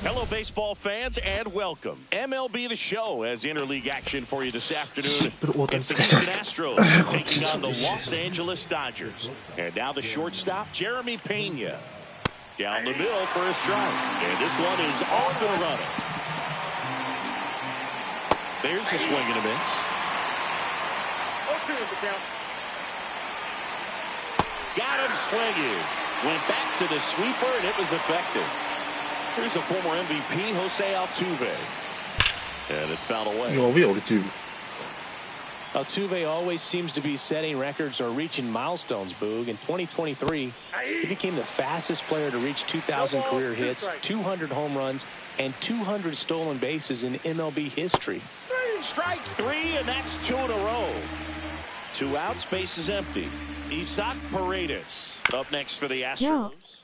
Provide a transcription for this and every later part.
Hello, baseball fans, and welcome. MLB The Show has interleague action for you this afternoon. It's the Houston Astros taking on the Los Angeles Dodgers. And now the shortstop, Jeremy Pena. Down the middle for a strike. And this one is off and running. There's the swing and a miss. Got him swinging. Went back to the sweeper, and it was effective. Here's the former MVP, Jose Altuve. And it's fouled away. Altuve always seems to be setting records or reaching milestones, Boog. In 2023, he became the fastest player to reach 2,000 career hits, 200 home runs, and 200 stolen bases in MLB history. Strike three, and that's two in a row. 2 outs, base is empty. Isaac Paredes up next for the Astros.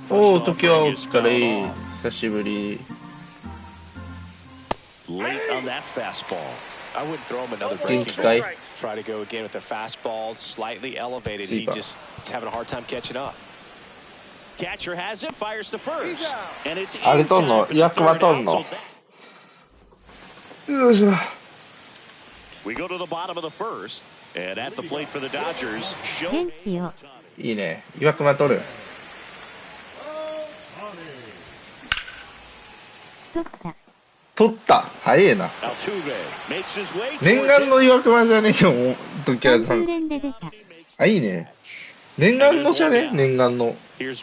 おー、時はお疲れ。久しぶり。Late on that fastball. I wouldn't throw him another breaking ball. Try to go again with the fastball, slightly elevated. He just is having a hard time catching up. Catcher has it, fires to first. And it's あれとんの？役はとんの？よいしょ。We go to the bottom of the first, and at the plate for the Dodgers. 元気よ。いいね。岩隈取る。取った。早えな。念願の岩隈じゃねえよ、時はさん。あ、いいね。念願のじゃね？念願の。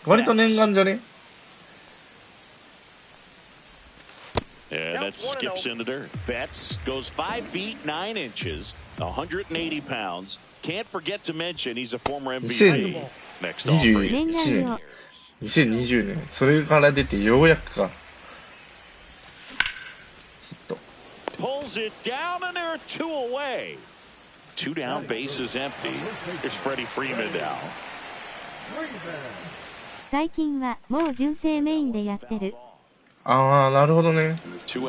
割と念願じゃね？And that skips into dirt. Betts goes 5 feet 9 inches, 180 pounds. Can't forget to mention he's a former MVP. Next offering. 2020年。それから出てようやくか。Pulls it down, and there are 2 away. 2 down, base is empty. Here's Freddie Freeman now. 最近はもう純正メインでやってる。ああ、なるほどね。2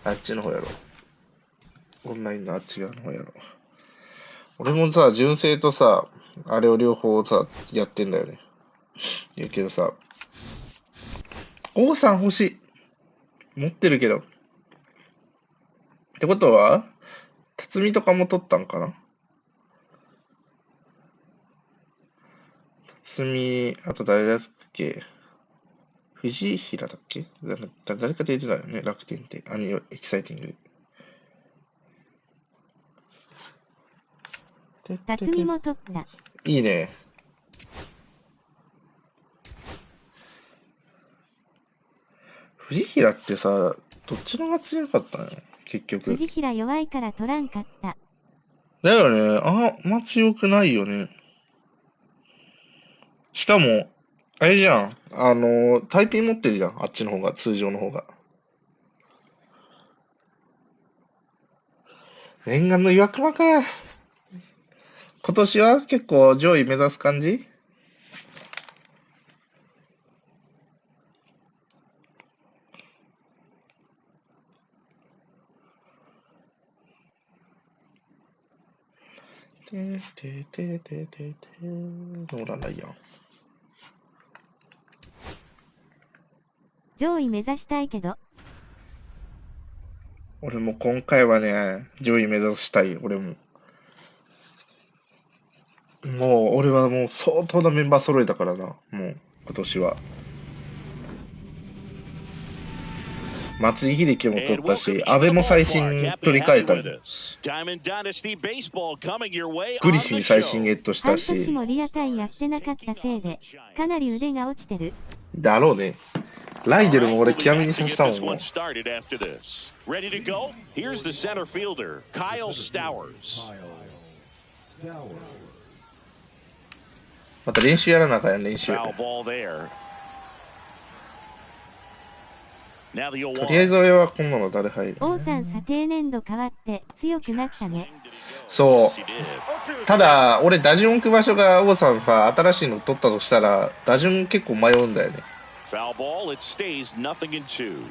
あっちの方やろ。オンラインのあっち側の方やろ。俺もさ、純正とさ、あれを両方さ、やってんだよね。言うけどさ、王さん欲しい。持ってるけど。ってことは、辰巳とかも取ったんかな？辰巳、あと誰だっけ？藤平だっけ？誰か出てたよね、楽天って。エキサイティング。辰巳も取った。いいね。藤平ってさ、どっちのが強かったの？結局。藤平弱いから取らんかった。だよね。あんま強くないよね。しかも、あれじゃん。タイピン持ってるじゃん。あっちの方が、通常の方が。念願の岩隈か。今年は結構上位目指す感じ？乗らないやん。上位目指したいけど。俺も今回はね、上位目指したい。俺も。もう、俺はもう相当なメンバー揃えたからな。もう、今年は。松井秀喜も取ったし、阿部も最新取り替えた。グリフィン最新ゲットしたし。半年もリアタイやってなかったせいで、かなり腕が落ちてる。だろうね。ライデルも俺極めにさせたもんね。また練習やらなあかんやん、練習。と Foul ball there. Now the りあえず俺はこんなの誰入る？王さん査定年度変わって強くなったね。そう。ただ、俺打順置く場所が王さんさ、新しいの取ったとしたら、打順結構迷うんだよね。Foul ball, it stays nothing in two.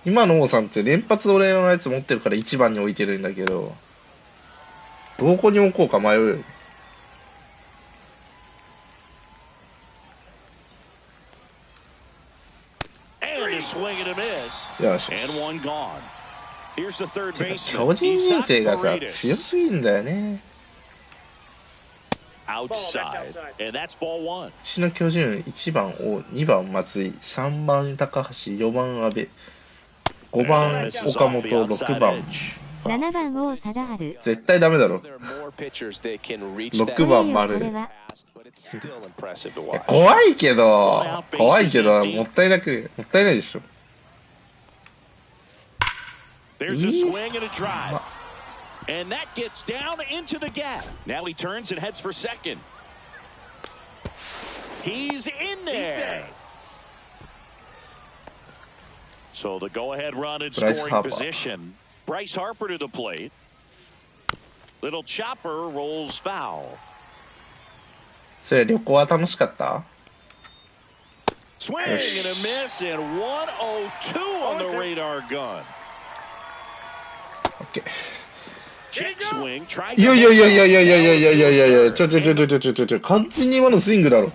今の王さんって連発俺のやつ持ってるから1番に置いてるんだけど、どこに置こうか迷うよ。And a swing and a miss. よし。 And one gone. Here's the third 巨 baseman. 人 He's 人 on 生がさ、 Paredes. 強すぎんだよね。Outside. And that's ball one. うちの巨人1番王、2番松井、3番高橋、4番阿部、5番岡本、6番。 7番王貞治。絶対ダメだろ。 There are more pitchers that can reach 6 that 番丸。これは but it's still impressive to watch. 怖いけど、怖いけど、もったいないでしょ。 There's a swing and a drive. And that gets down into the gap. Now he turns and heads for second. He's in there. So the go-ahead run in scoring position. Bryce Harper to the plate. Little chopper rolls foul. それ旅行は楽しかった？ Swing and a miss and 102 on the radar gun. オッケー。 Check swing. Try いや、ちょ、完全に今のスイングだろ。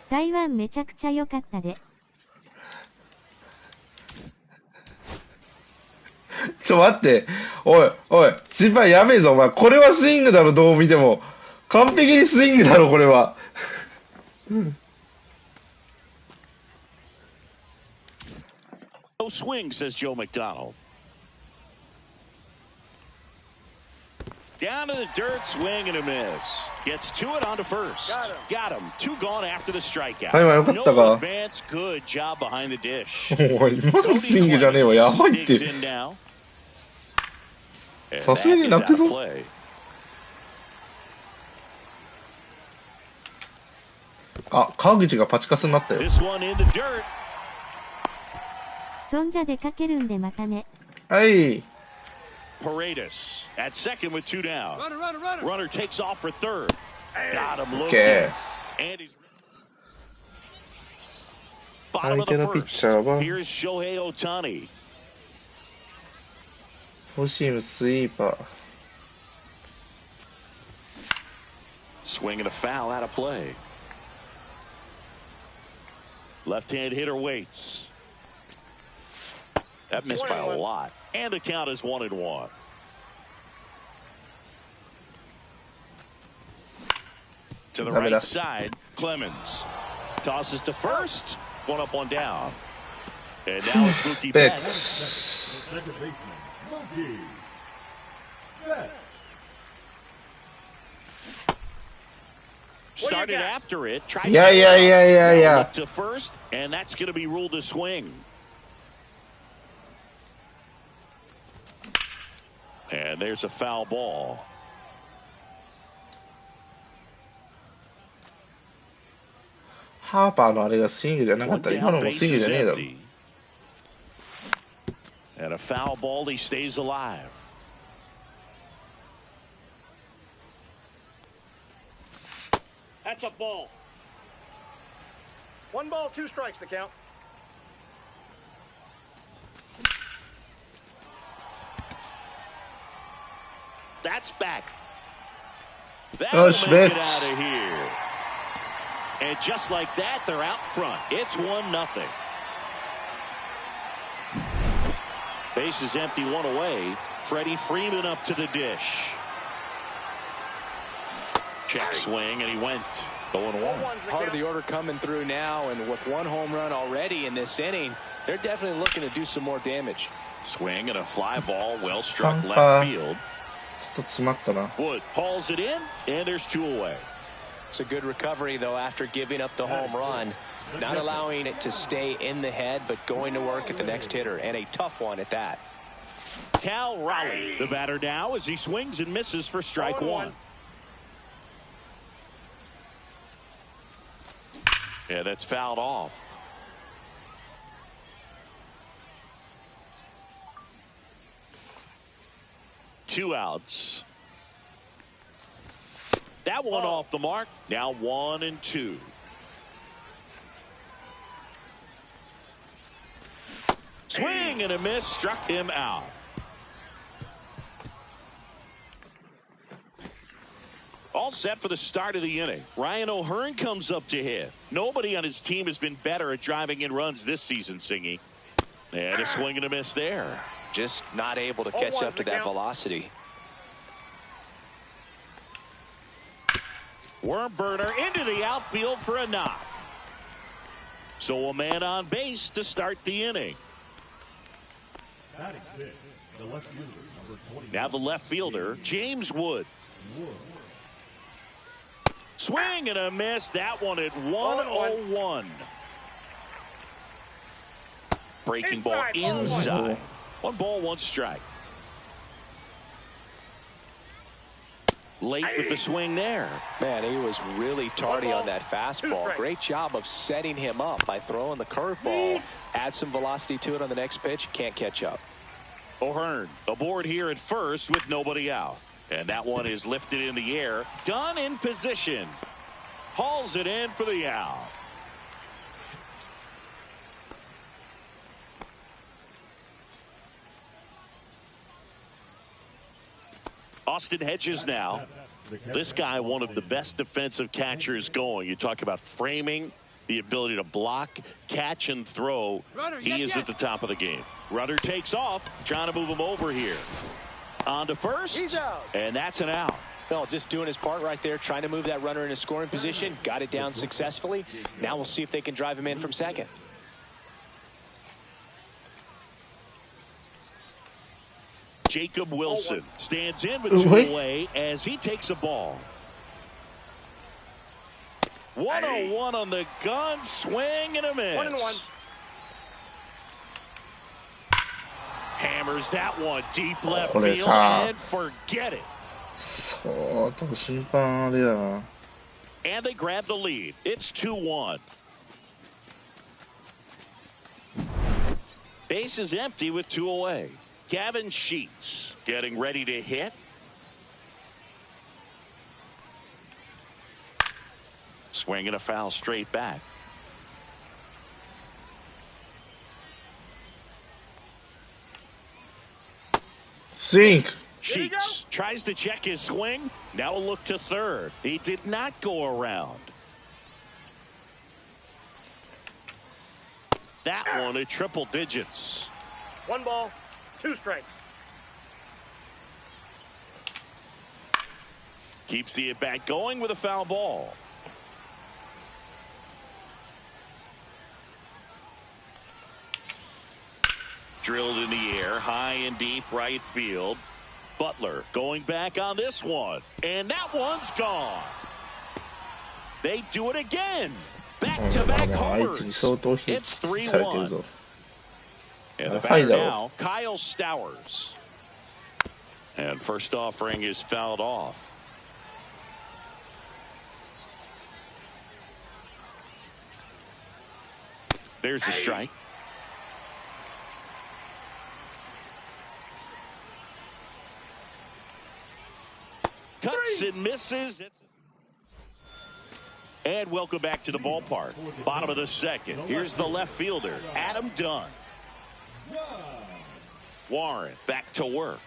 台湾めちゃくちゃ良かったで。待って。おい、千葉やべえぞ、お前。これはスイングだろ、どう見ても。完璧にスイングだろ、これは。No swing, says Joe McDonald. Down to the dirt, swing and a miss. Gets to it onto first. Got him. 2 gone after the strikeout. はい、よかったか。 No advance, good job behind the dish. おい、今のスイングじゃねえわ、やばいって。さすがに泣くぞ。あ、川口がパチカスになったよ。そんじゃ出かけるんでまたね。はい。Paredes at second with 2 down. Runner takes off for third. Got him looking. Okay. And he's bottom of the first. Here's Shohei Ohtani. フォーシームスイーパー。 Swing and a foul out of play. Left-hand hitter waits. That missed by a lot. And the count is 1-1. To the right side, Clemens tosses to first. 1 up, 1 down. And now it's Mookie Betts. Started after it. Tried to first, and that's going to be ruled a swing. And there's a foul ball. Harper のあれがスイングじゃなかったら今のもスイングじゃねえだろ。 And a foul ball, he stays alive. That's a ball. 1 ball, 2 strikes, the count. That's back. That'll make it out of here. And just like that, they're out front. It's 1-0. Base is empty, 1 away. Freddie Freeman up to the dish. Check swing, and he went 0-1. Part of the order coming through now, and with 1 home run already in this inning, they're definitely looking to do some more damage. Swing and a fly ball, well struck left field. Wood hauls it in, and there's 2 away. It's a good recovery, though, after giving up the home run. Not allowing it to stay in the head, but going to work at the next hitter, and a tough one at that. Cal Raleigh, the batter now, as he swings and misses for strike one. Yeah, that's fouled off. Two outs. That one off the mark. Now 1-2. Swing and a miss, struck him out. All set for the start of the inning. Ryan O'Hearn comes up to hit. Nobody on his team has been better at driving in runs this season, Singy. And a swing and a miss there. Just not able to catch up to that velocity. Worm burner into the outfield for a knock. So a man on base to start the inning. Now the left fielder, James Wood. Swing and a miss. That one at 1-0-1. Breaking ball inside. 1 ball, 1 strike. Late with the swing there. Man, he was really tardy on that fastball. Great job of setting him up by throwing the curveball. Add some velocity to it on the next pitch. Can't catch up. O'Hearn aboard here at first with nobody out. And that one is lifted in the air. Done in position. Hauls it in for the out. Austin Hedges now. This guy, one of the best defensive catchers going. You talk about framing, the ability to block, catch, and throw. He is at the top of the game. Rudder takes off, trying to move him over here. On to first, and that's an out. No, just doing his part right there, trying to move that runner in a scoring position. Got it down successfully. Now we'll see if they can drive him in from second. Jacob Wilson stands in with 2 away as he takes a ball. 1-0-1 on the gun, swing and a miss. 1-1. Hammers that one deep left field and forget it. And they grab the lead. It's 2-1. Base is empty with 2 away. Gavin Sheets getting ready to hit. Swinging a foul straight back. Sink. Sheets tries to check his swing. Now a look to third. He did not go around. That one at triple digits. 1 ball, 2 strikes. Keeps the at-bat going with a foul ball. Drilled in the air, high and deep right field. Butler going back on this one. And that one's gone. They do it again. Back-to-back homers. It's 3-1. And the batter now, Kyle Stowers. And first offering is fouled off. There's the strike. Cuts and misses. And welcome back to the ballpark. Bottom of the second. Here's the left fielder, Adam Dunn. Warren back to work.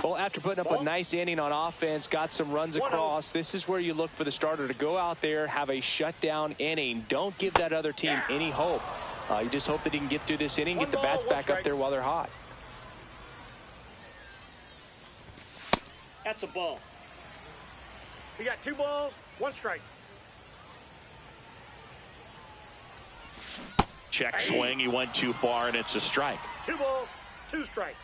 Well, after putting up a nice inning on offense, got some runs across, this is where you look for the starter to go out there, have a shutdown inning. Don't give that other team any hope. You just hope that he can get through this inning, get the bats back up there while they're hot. That's a ball. We got 2 balls, 1 strike. Check swing. He went too far, and it's a strike. 2 balls, 2 strikes.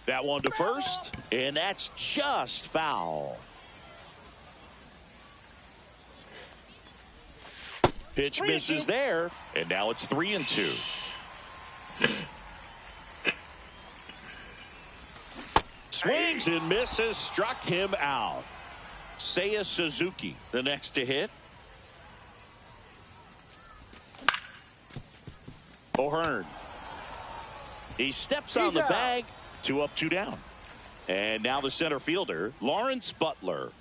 That one to first, and that's just foul. Pitch misses there, and now it's 3-2. Swings and misses, struck him out. Seiya Suzuki, the next to hit. O'Hearn. He steps on the bag. 2 up, 2 down. And now the center fielder, Lawrence Butler.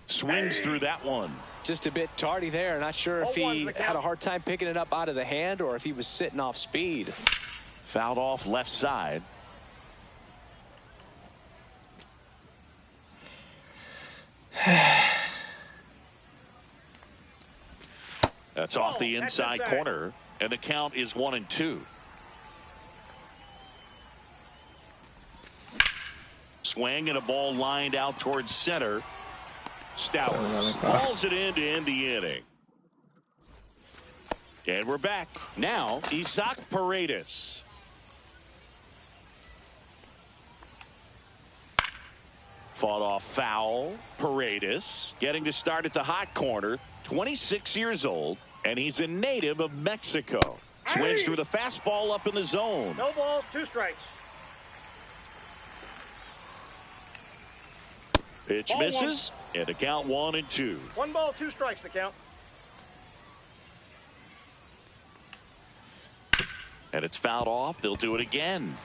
Swings through that one. Just a bit tardy there. Not sure if he had a hard time picking it up out of the hand or if he was sitting off speed. Fouled off left side. That's off the inside corner, and the count is 1-2. Swing and a ball lined out towards center. Stowers hauls it in to end the inning. And we're back. Now, Isaac Paredes. Fought off foul. Paredes getting to start at the hot corner. 26 years old, and he's a native of Mexico. Swings through the fastball up in the zone. No balls, 2 strikes. Pitch misses, and the count 1-2. 1 ball, 2 strikes, the count. And it's fouled off. They'll do it again.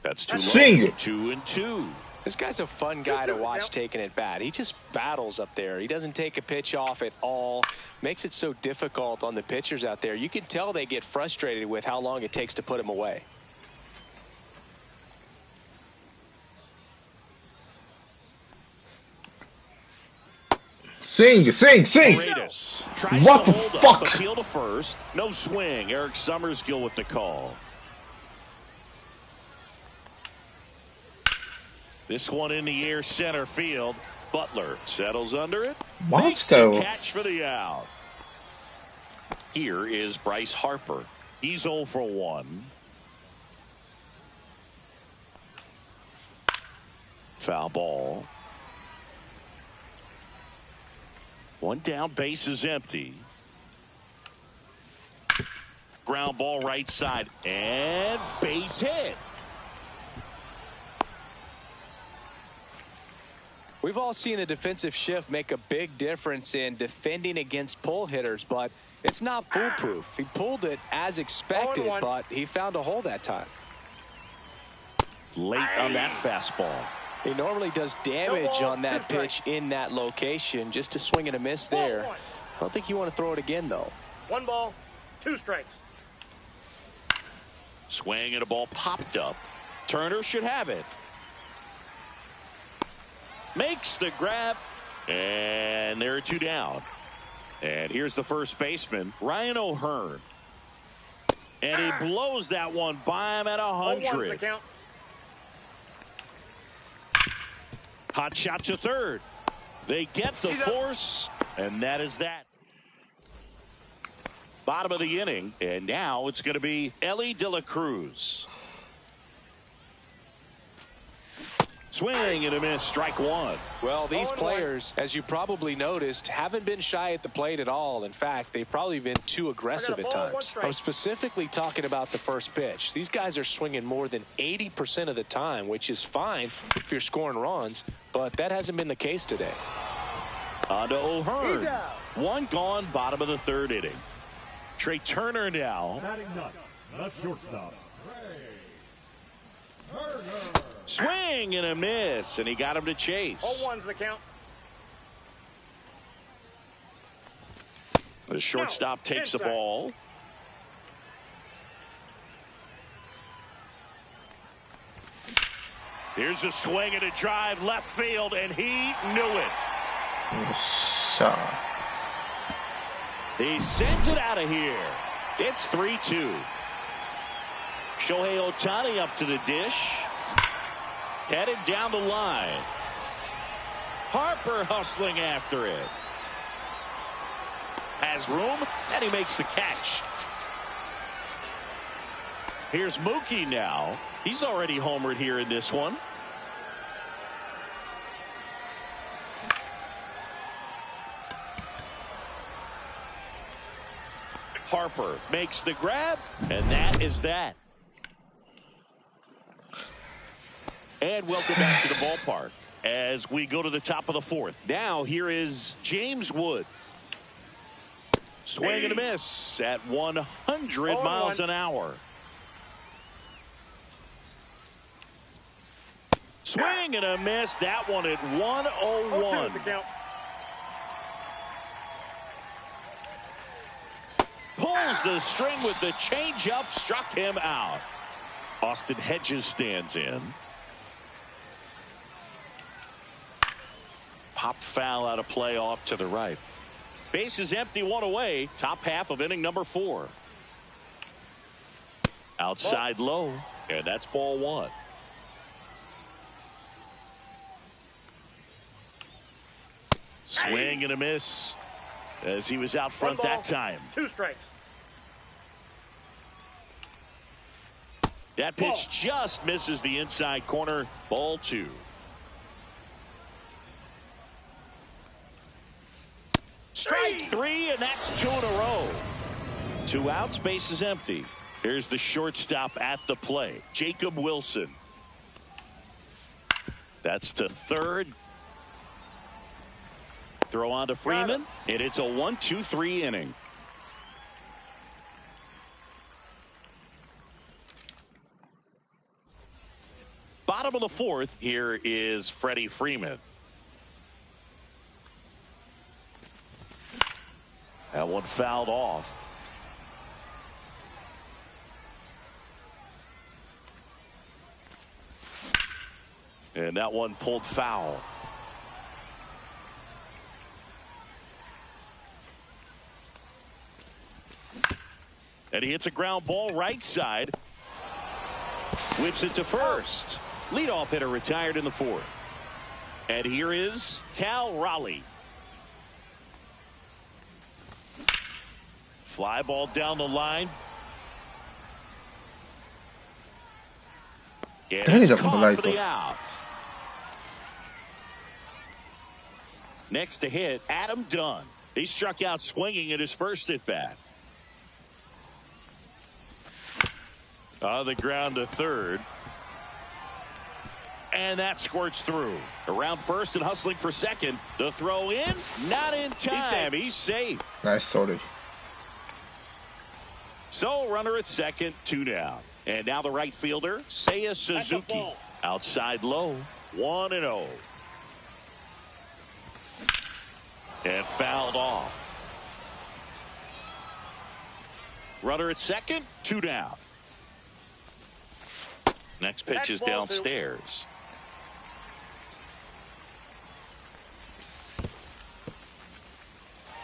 That's too low. 2-2. This guy's a fun guy to watch taking at bat. He just battles up there. He doesn't take a pitch off at all. Makes it so difficult on the pitchers out there. You can tell they get frustrated with how long it takes to put him away. Sing! What the fuck? Appeal to first. No swing. Eric Summerskill with the call. This one in the air, center field. Butler settles under it. Makes the catch for the out. Here is Bryce Harper. He's 0 for 1. Foul ball. 1 down, base is empty. Ground ball right side, and base hit. We've all seen the defensive shift make a big difference in defending against pull hitters, but it's not foolproof. He pulled it as expected, but he found a hole that time. Late on that fastball. He normally does damage on that pitch in that location. Just a swing and a miss there. I don't think you want to throw it again, though. 1 ball, 2 strikes. Swing and a ball popped up. Turner should have it. Makes the grab, and there are 2 down. And here's the first baseman, Ryan O'Hearn. And he blows that one by him at 100. Hot shot to third. They get the force, and that is that. Bottom of the inning, and now it's going to be Ellie De La Cruz. Swing and a miss, strike 1. Well, these players, as you probably noticed, haven't been shy at the plate at all. In fact, they've probably been too aggressive at times. I'm specifically talking about the first pitch. These guys are swinging more than 80% of the time, which is fine if you're scoring runs, but that hasn't been the case today. On to O'Hearn. 1 gone, bottom of the 3rd inning. Trey Turner now. That's shortstop. Swing and a miss, and he got him to chase. 0-1's the count. The shortstop takes the ball. Here's a swing and a drive left field, and he knew it. He sends it out of here. It's 3-2. Shohei Ohtani up to the dish. Headed down the line. Harper hustling after it. Has room, and he makes the catch. Here's Mookie now. He's already homered here in this one. Harper makes the grab, and that is that. And welcome back to the ballpark as we go to the top of the fourth. Now here is James Wood. Swing and a miss at 100 miles an hour. Swing and a miss. That one at 101. Pulls the string with the changeup, struck him out. Austin Hedges stands in. Popped foul out of play off to the right. Base is empty, one away. Top half of inning number 4. Outside low, and that's ball 1. Swing and a miss as he was out front that time. 2 strikes. That pitch just misses the inside corner. Ball 2. Strike 3, and that's 2 in a row. 2 outs, base is empty. Here's the shortstop at the plate, Jacob Wilson. That's to third. Throw on to Freeman, and it's a 1-2-3 inning. Bottom of the 4th, here is Freddie Freeman. That one fouled off. And that one pulled foul. And he hits a ground ball right side. Whips it to first. Leadoff hitter retired in the 4th. And here is Cal Raleigh. Fly ball down the line. And it's caught for the out. Next to hit, Adam Dunn. He struck out swinging at his first at bat. On the ground to third. And that squirts through. Around first and hustling for second. The throw in, not in time. He's safe. Nice, sorry. So runner at second, 2 down. And now the right fielder, Seiya Suzuki. Outside low, 1-0. And fouled off. Runner at second, 2 down. Next pitch is downstairs.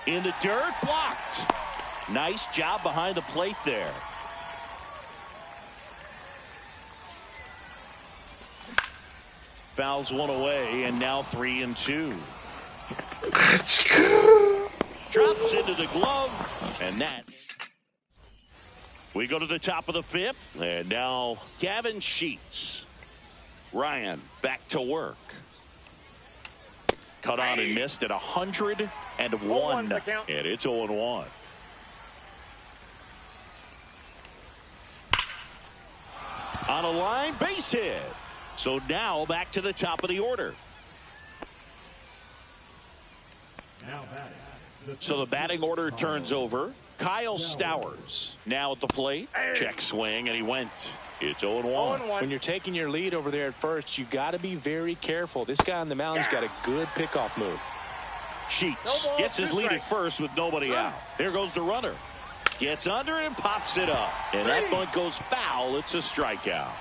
In the dirt, blocked. Nice job behind the plate there. Fouls one away, and now 3-2. Drops into the glove, and that. We go to the top of the 5th, and now Gavin Sheets. Ryan back to work. Cut on and missed at 101. And it's 0-1. On a line, base hit. So now back to the top of the order. So the batting order turns over. Kyle Stowers now at the plate. Check swing, and he went. It's 0-1. When you're taking your lead over there at first, you got to be very careful. This guy on the mound's got a good pickoff move. Sheets gets his lead at first with nobody out. There goes the runner. Gets under it and pops it up. And that one goes foul. It's a strikeout.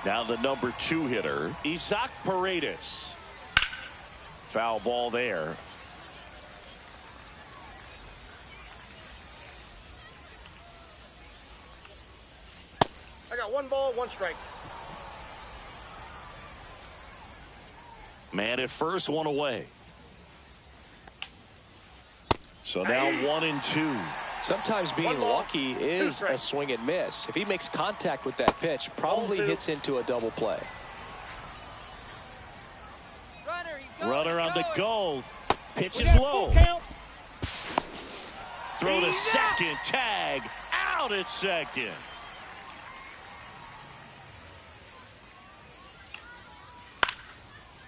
Now the number 2 hitter, Isaac Paredes. Foul ball there. I got 1 ball, 1 strike. Man at first, 1 away. So now 1-2. Sometimes being lucky is a swing and miss. If he makes contact with that pitch, probably hits into a double play. Runner on the go. Pitch is low. Throw to second. Tag. Out at second.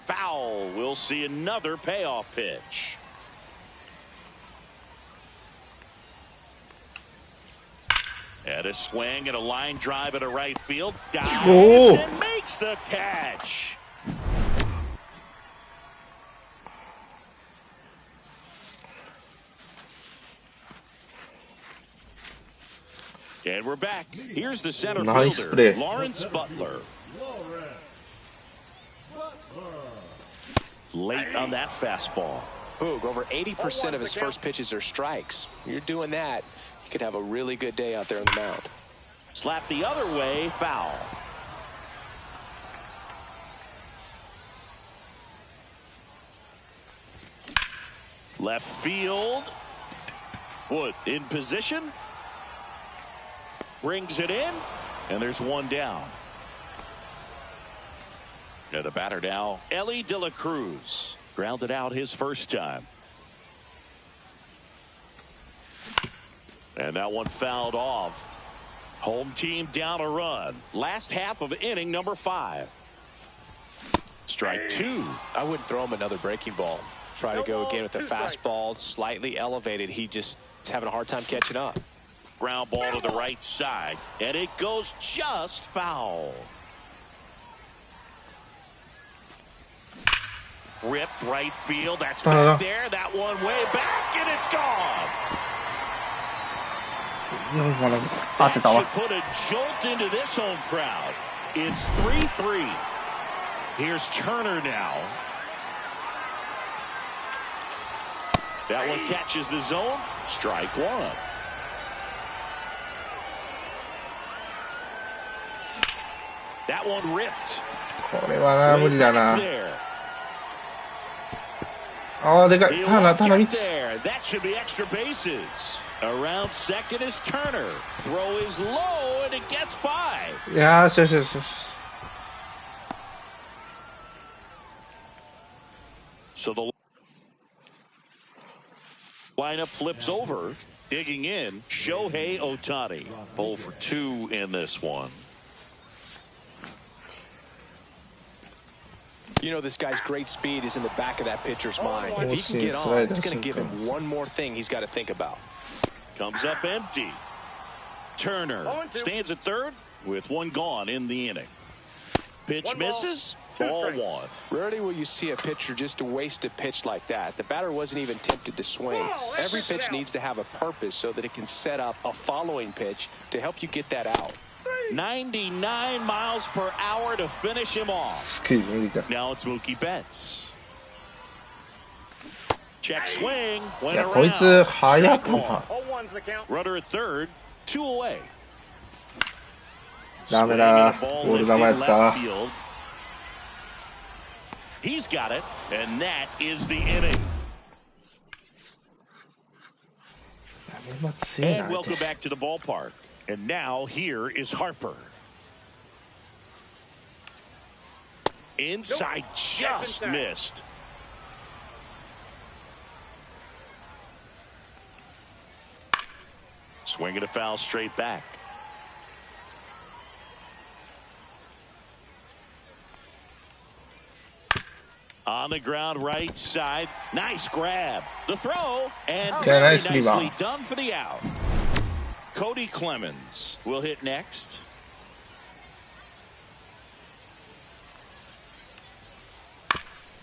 Foul. We'll see another payoff pitch. And a swing and a line drive at a right field. Dives and makes the catch. And we're back. Here's the center fielder, Lawrence Butler. Late on that fastball. Boog, over 80% of his first pitches are strikes. You're doing that, you could have a really good day out there on the mound. Slap the other way, foul. Left field. Wood in position. Brings it in, and there's one down. And the batter now, Ellie De La Cruz. Grounded out his first time. And that one fouled off. Home team down a run. Last half of inning number 5. Strike 2. I wouldn't throw him another breaking ball. Try to go again with the fastball, slightly elevated. He just is having a hard time catching up. Ground ball to the right side, and it goes just foul. Ripped right field. That's back there. That one way back, and it's gone. That should put a jolt into this home crowd. It's 3-3. Here's Turner now. That one catches the zone. Strike 1. That one ripped. これはな無理だな。ああでかい。ターナー3つ。That should be extra bases. Around second is Turner. Throw is low and it gets by. よしよしよしよし。So the lineup flips over. Digging in, Shohei Ohtani. 0 for 2 in this one. You know, this guy's great speed is in the back of that pitcher's mind. If he can get on, it's going to give him one more thing he's got to think about. Comes up empty. Turner stands at third with one gone in the inning. Pitch misses. Ball 1. Rarely will you see a pitcher just waste a pitch like that. The batter wasn't even tempted to swing. Every pitch needs to have a purpose so that it can set up a following pitch to help you get that out. 99 miles per hour to finish him off. Now it's Mookie Betts. Check swing. Went around. Runner at third. 2 away. ダメだ。ボール球やった。 He's got it, and that is the inning. And welcome back to the ballpark. And now here is Harper. Inside, just missed. Swinging a foul straight back. On the ground right side. Nice grab. The throw. And very nicely done for the out. Cody Clemens will hit next.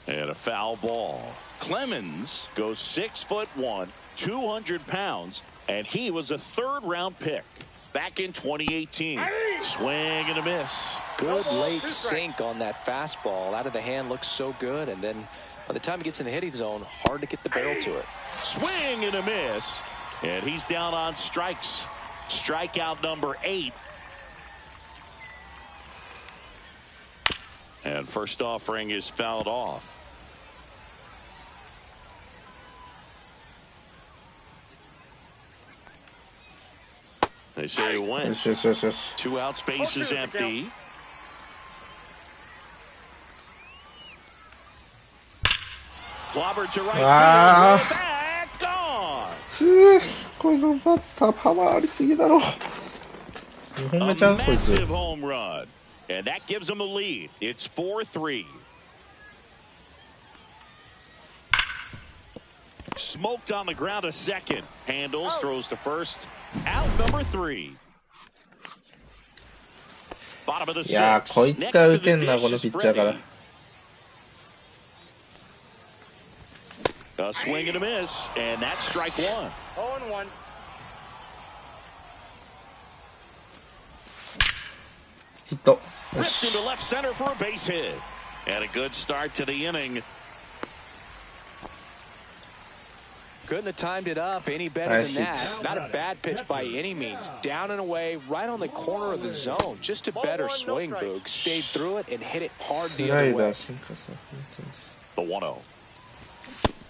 And a foul ball. Clemens goes 6'1", 200 pounds, and he was a 3rd-round pick back in 2018. Swing and a miss. Good late sink on that fastball. Out of the hand looks so good, and then by the time he gets in the hitting zone, hard to get the barrel to it. Swing and a miss, and he's down on strikes. Strikeout number 8. And first offering is fouled off. They say it went. Yes. 2 out, space is empty. Clobbered to right field. Back, gone. このバッターパワーありすぎだろ。2本目ちゃうこいつ。 Massive home run. And that gives them a lead. It's 4-3. Smoked on the ground a second. Handles, throws to first. Out number 3. Bottom of the いやー、こいつは打てんな、このピッチャーから。A swing and a miss, and that's strike 1. 0-1. Hit. Ripped into left center for a base hit. And a good start to the inning. Couldn't have timed it up any better than that. Not a bad pitch by any means. Down and away, right on the corner of the zone. Just a better swing, Boog. Stayed through it and hit it hard the other way. The 1-0.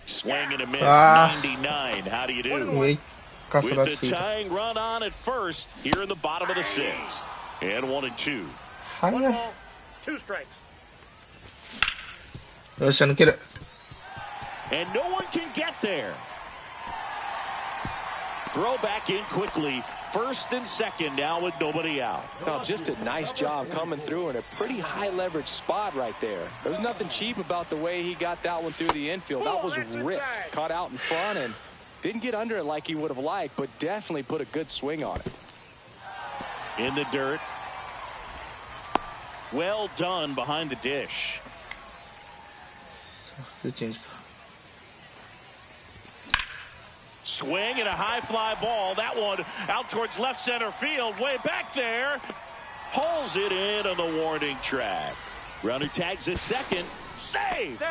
Swing and a miss, 99. How do you do? With the tying run on at first, here in the bottom of the 6th. And 1-2. 1 ball, 2 strikes. よっしゃ、抜ける。 And no one can get there. Throw back in quickly. First and second now with nobody out. Now, just a nice job coming through in a pretty high leverage spot right there. There's nothing cheap about the way he got that one through the infield. That was ripped. Caught out in front and didn't get under it like he would have liked, but definitely put a good swing on it. In the dirt. Well done behind the dish. Swing and a high fly ball. That one out towards left center field. Way back there. Pulls it in on the warning track. Runner tags at second. Save!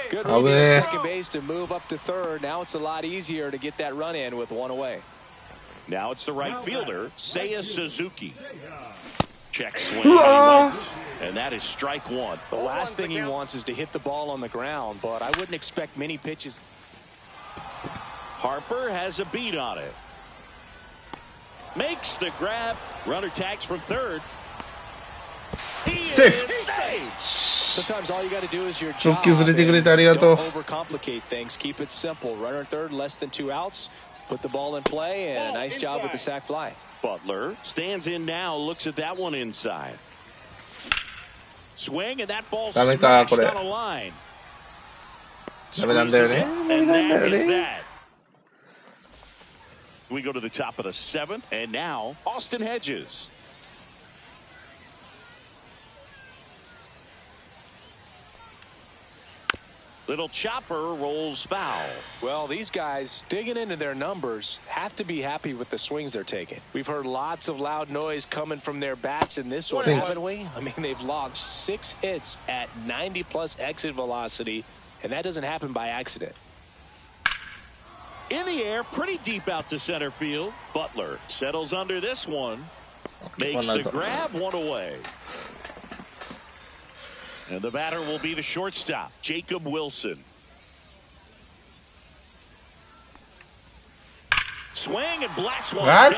Good reading at second base to move up to third. Now it's a lot easier to get that run in with 1 away. Now it's the right fielder, Seiya Suzuki. Check swing. And that is strike 1. The last thing he wants is to hit the ball on the ground, but I wouldn't expect many pitches. Harper has a beat on it. Makes the grab. Runner tags from third. He is safe. Sometimes all you got to do is your job. Don't overcomplicate things. Keep it simple. Runner third, less than 2 outs. Put the ball in play, and a nice job with the sac fly. Butler stands in now, looks at that one inside. Swing, and that ball smashed on a line. And that is that. We go to the top of the 7th, and now Austin Hedges. Little chopper rolls foul. Well, these guys digging into their numbers have to be happy with the swings they're taking. We've heard lots of loud noise coming from their bats in this one, haven't we? I mean, they've logged 6 hits at 90+ exit velocity, and that doesn't happen by accident. In the air, pretty deep out to center field. Butler settles under this one. Makes the grab, 1 away. And the batter will be the shortstop, Jacob Wilson. Swing and blast one. Fair,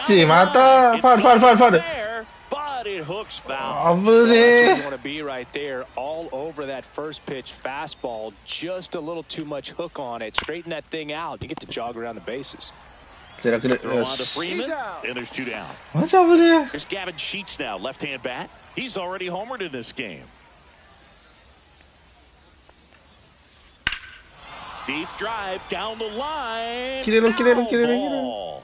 but it hooks foul. That's where you want to be right there. All over that first pitch fastball. Just a little too much hook on it. Straighten that thing out. You get to jog around the bases. Throw on to Freeman, and there's 2 down. There's Gavin Sheets now, left-hand bat. He's already homered in this game. Deep drive down the line. Ball.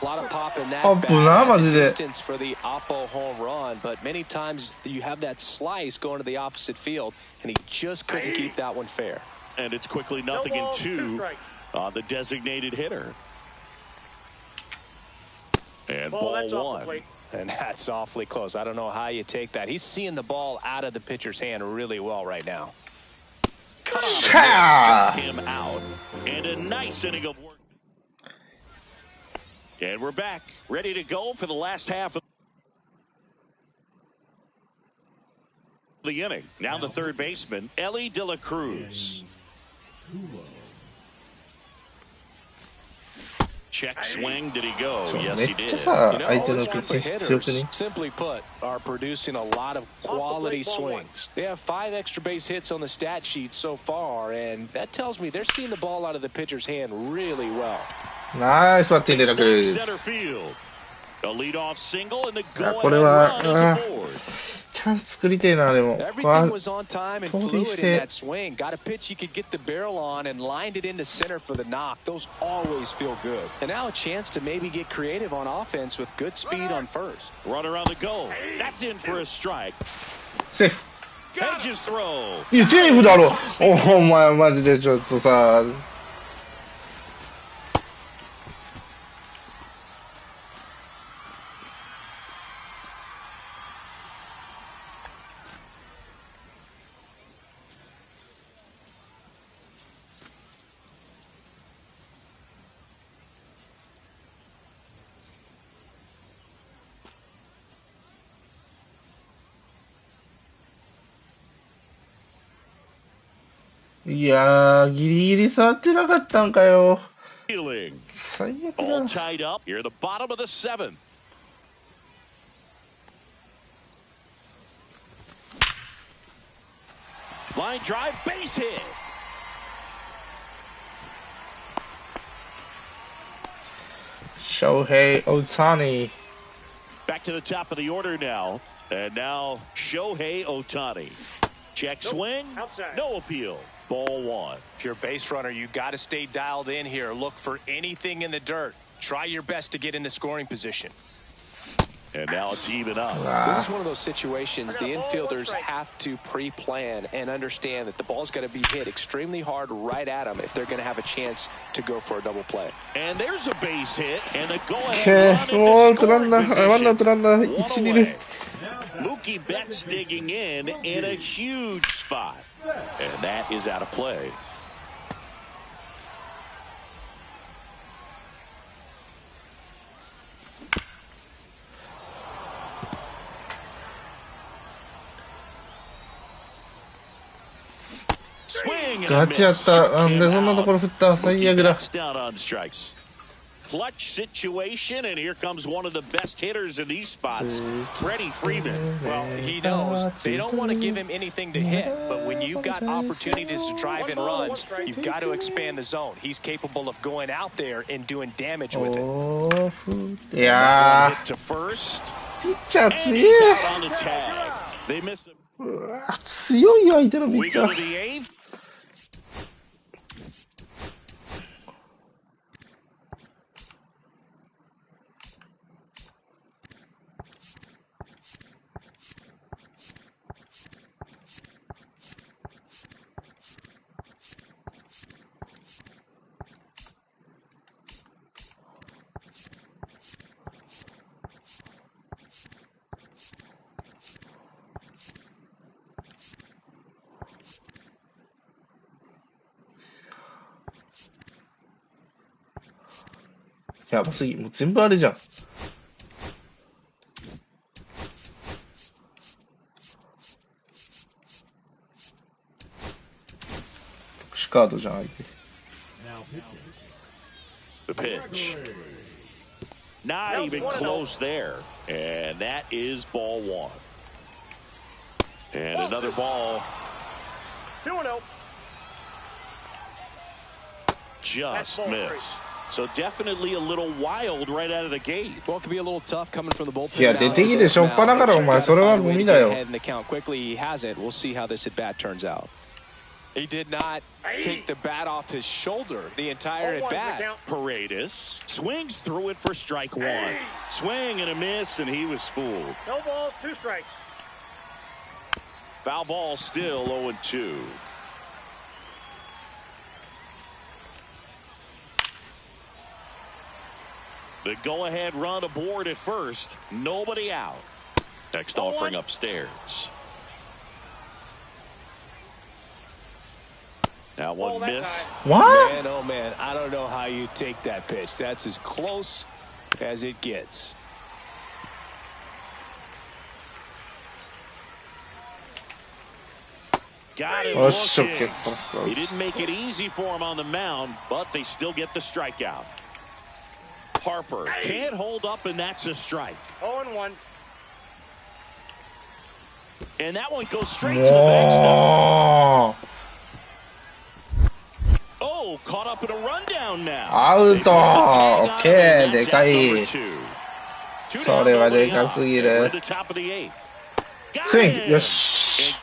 A lot of pop in that bat. Distance for the Oppo home run, but many times you have that slice going to the opposite field, and he just couldn't keep that one fair. And it's quickly 0-2 on the designated hitter. And ball 1. And that's awfully close. I don't know how you take that. He's seeing the ball out of the pitcher's hand really well right now. Cut him out, and a nice inning of work. And we're back, ready to go for the last half of the inning. Now the third baseman, Ellie De La Cruz. Check swing. Did he go? め Yes, っ he ちゃ did. さ、相手のピッチング強くね。 Simply put, are producing a lot of quality swings. They have 5 extra base hits on the stat sheet so far, and that tells me they're seeing the ball out of the pitcher's hand really well. ナイスバッティングで Center field. A leadoff single and the これ go-ahead は run is aboard. チャンス作りてえな、でも。 Everything was on time and 盗塁 fluid し in て that swing. Got a pitch you could get the barrel on and lined it into center for the knock. Those always feel good. And now a chance to maybe get creative on offense with good speed on first. Runner on the go. That's in for a strike. セーフ。 Hedges throw. いや、セーフだろ。お前マジでちょっとさ。いやー、ギリギリ触ってなかったんかよ。 Feeling. 最悪 All だ。 tied up. Here at the bottom of the 7th. Line drive, base hit. Shohei Ohtani. Back to the top of the order now. And now Shohei Ohtani. Check swing. No appeal. Ball 1. If you're a base runner, you got to stay dialed in here. Look for anything in the dirt. Try your best to get into scoring position. And now it's even up. This is one of those situations the infielders have to pre-plan and understand that the ball's got to be hit extremely hard right at them if they're going to have a chance to go for a double play. And there's a base hit and a go-ahead run into scoring position. One away. Mookie Betts digging in a huge spot. And that is out of play. Swing and a ガチやっ miss. た。 Struck なんで him そんなところ out. 振った。最悪だ。 Betts down on strikes. Clutch situation, and here comes one of the best hitters in these spots, Freddie Freeman. Well, he knows they don't want to give him anything to hit, but when you've got opportunities to drive in runs, you've got to expand the zone. He's capable of going out there and doing damage with it. いや Hit to first, ー、ピッチャー and 強 he's い。 out on the tag. They miss him. うわ強いよ、相手のピ We ッチャ go to ー。 the 8th.やばすぎ。もう全部あれじゃん。特殊カードじゃん、相手。 The pitch. Not even close there. And that is ball 1. And another ball. 2-0. Just missed. So definitely a little wild right out of the gate. Well, it could be a little tough coming from the bullpen. いや、出てきてしょっぱなから、お前、それはゴミだよ。 Ahead in the count quickly. He hasn't. We'll see how this at bat turns out. He did not take the bat off his shoulder the entire at bat. Paredes swings through it for strike 1. Swing and a miss, and he was fooled. No balls, 2 strikes. Foul ball still 0-2. The go-ahead run aboard at first. Nobody out. Next offering upstairs. Now one missed. What? Man, oh man, I don't know how you take that pitch. That's as close as it gets. Got him Oh, shook looking. it. He didn't make it easy for him on the mound, but they still get the strikeout. Harper can't hold up, and that's a strike. 0-1. And that one goes straight to the backstop. Oh, caught up in a rundown now. アウト。オッケー。でかい。それはでかすぎる。スイング。よし。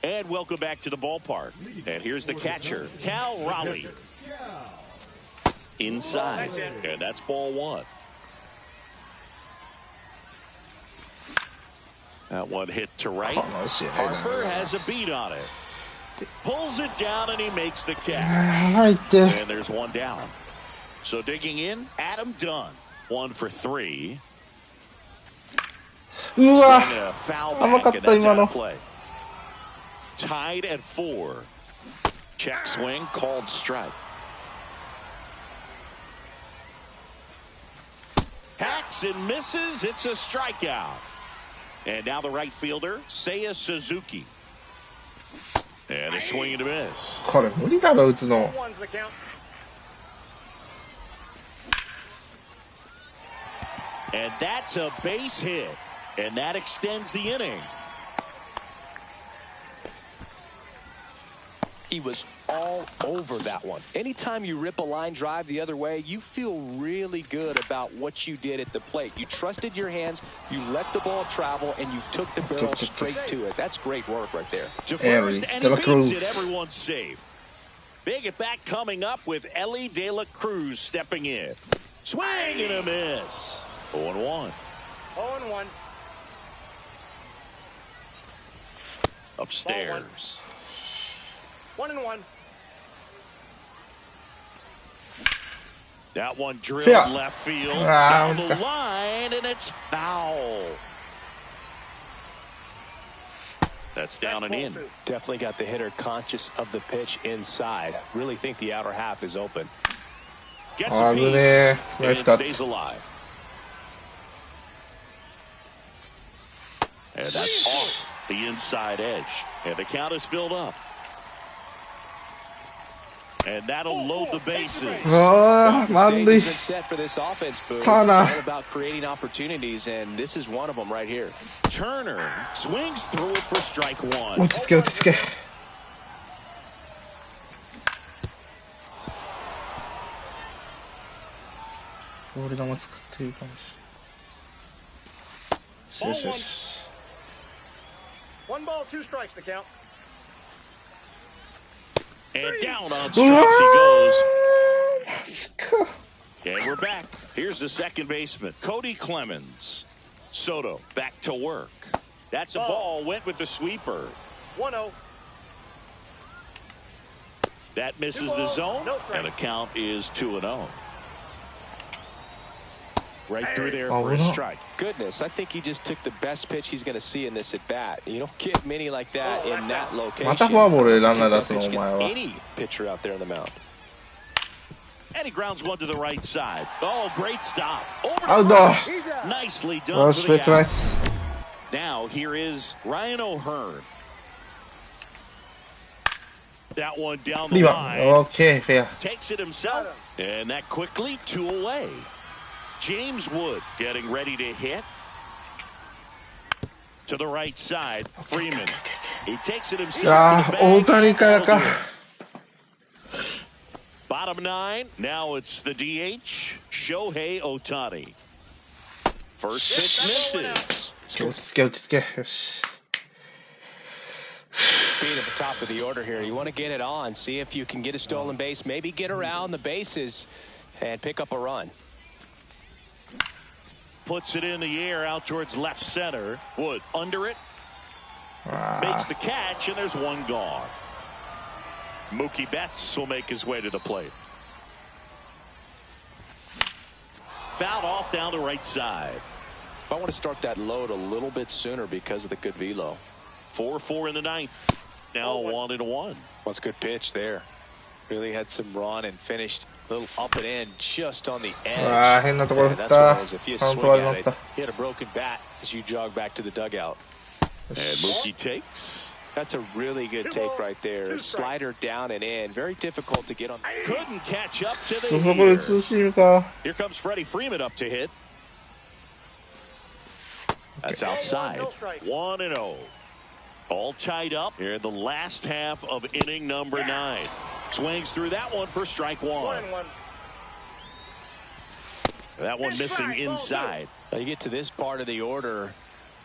And welcome back to the ballpark. And here's the catcher, Cal Raleigh. Inside. And that's ball one. That one hit to right. Harper has a beat on it. Pulls it down and he makes the catch. And there's one down. So digging in, Adam Dunn. 1 for 3. うわ、甘かった今の。 Tied at 4. Check swing called strike. Hacks and misses. It's a strikeout. And now the right fielder, Seiya Suzuki. And a swing and a miss. これ無理だろ打つの。 And that's a base hit. And that extends the inning. He was all over that one. Anytime you rip a line drive the other way, you feel really good about what you did at the plate. You trusted your hands, you let the ball travel, and you took the barrel straight to it. That's great work right there. To first, and he beats it. Everyone's safe. Big at bat coming up with Ellie De La Cruz stepping in. Swing and a miss. 0-1. 0-1. Upstairs. 1-1. That one drilled left field down the line, and it's foul. That's down and in. Definitely got the hitter conscious of the pitch inside. Really think the outer half is open. Gets a piece and stays alive. And that's off the inside edge. And the count is filled up. And that'll load the bases. The stage has been set for this offense, Boo. It's all about creating opportunities, and this is one of them right here. Turner swings through it for strike one. 落ち着け落ち着け。ボール球作っていいかもしれない。よしよし。 1 ball, 2 strikes, the count. And down on strikes he goes. And we're back. Here's the second baseman, Cody Clemens. Soto back to work. That's a ball. Went with the sweeper. 1-0. That misses the zone, and the count is 2-0. Right through there for a strike. Goodness, I think he just took the best pitch he's going to see in this at bat. You don't get many like that in that location. またフォアボールでランナー出すのお前は。 Any pitcher out there on the mound. And he grounds one to the right side. Oh, great stop. Over Out to first. Nicely done for the out. Nice. Now here is Ryan O'Hearn. That one down the line. Okay, fair. Takes it himself, and that quickly 2 away. James Wood getting ready to hit. To the right side, Freeman. He takes it himself to the bag. Bottom 9, now it's the DH, Shohei Ohtani. First pitch misses. 落ち着け落ち着け。よし。 Being at the top of the order here, you want to get it on, see if you can get a stolen base, maybe get around the bases and pick up a run. Puts it in the air out towards left center. Wood under it. Makes the catch, and there's one gone. Mookie Betts will make his way to the plate. Fouled off down the right side. I want to start that load a little bit sooner because of the good velo. 4-4 in the ninth. Now 1-1. What's a good pitch there? Really had some run and finished a little up and in just on the edge. 変なところ振った。カウント悪かった。 He had a broken bat as you jog back to the dugout. And Mookie takes That's a really good take right there. Slider down and in. Very difficult to get on. Couldn't catch up to そ the こでツーシームか。 Here comes Freddie Freeman up to hit. That's outside. 1-0. All tied up here in the last half of inning number 9. Swings through that one for strike 1. That one missing inside. Now you get to this part of the order.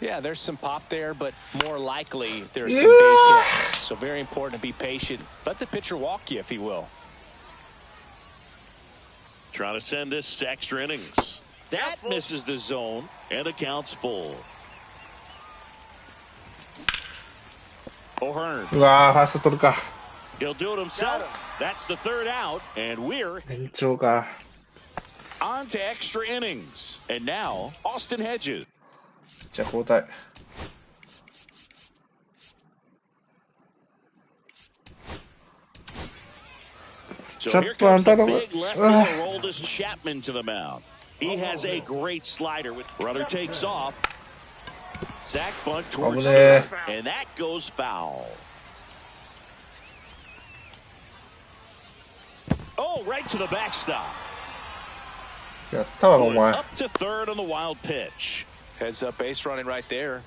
Yeah, there's some pop there, but more likely there's some base hits. So very important to be patient. Let the pitcher walk you, if he will. Trying to send this to extra innings. That misses the zone, and the count's full. O'Hearn. うわー、ファースト取るか。 He'll do it himself. That's the third out, and we're 延長か。 on to extra innings. And now, Austin Hedges. じゃあ交代。So here comes the big left fielder, Roldis Chapman, to the mound. He has a great slider. Brother takes off. Zach bunt towards third, and that goes foul. Oh, right to the backstop. やったわ、お前。 Up to third on the wild pitch. Heads up base running right there.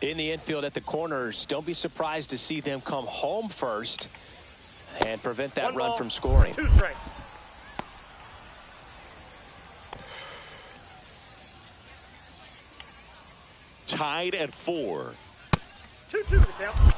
In the infield at the corners, don't be surprised to see them come home first and prevent that run from scoring. Tied at 4. 2-2 the count.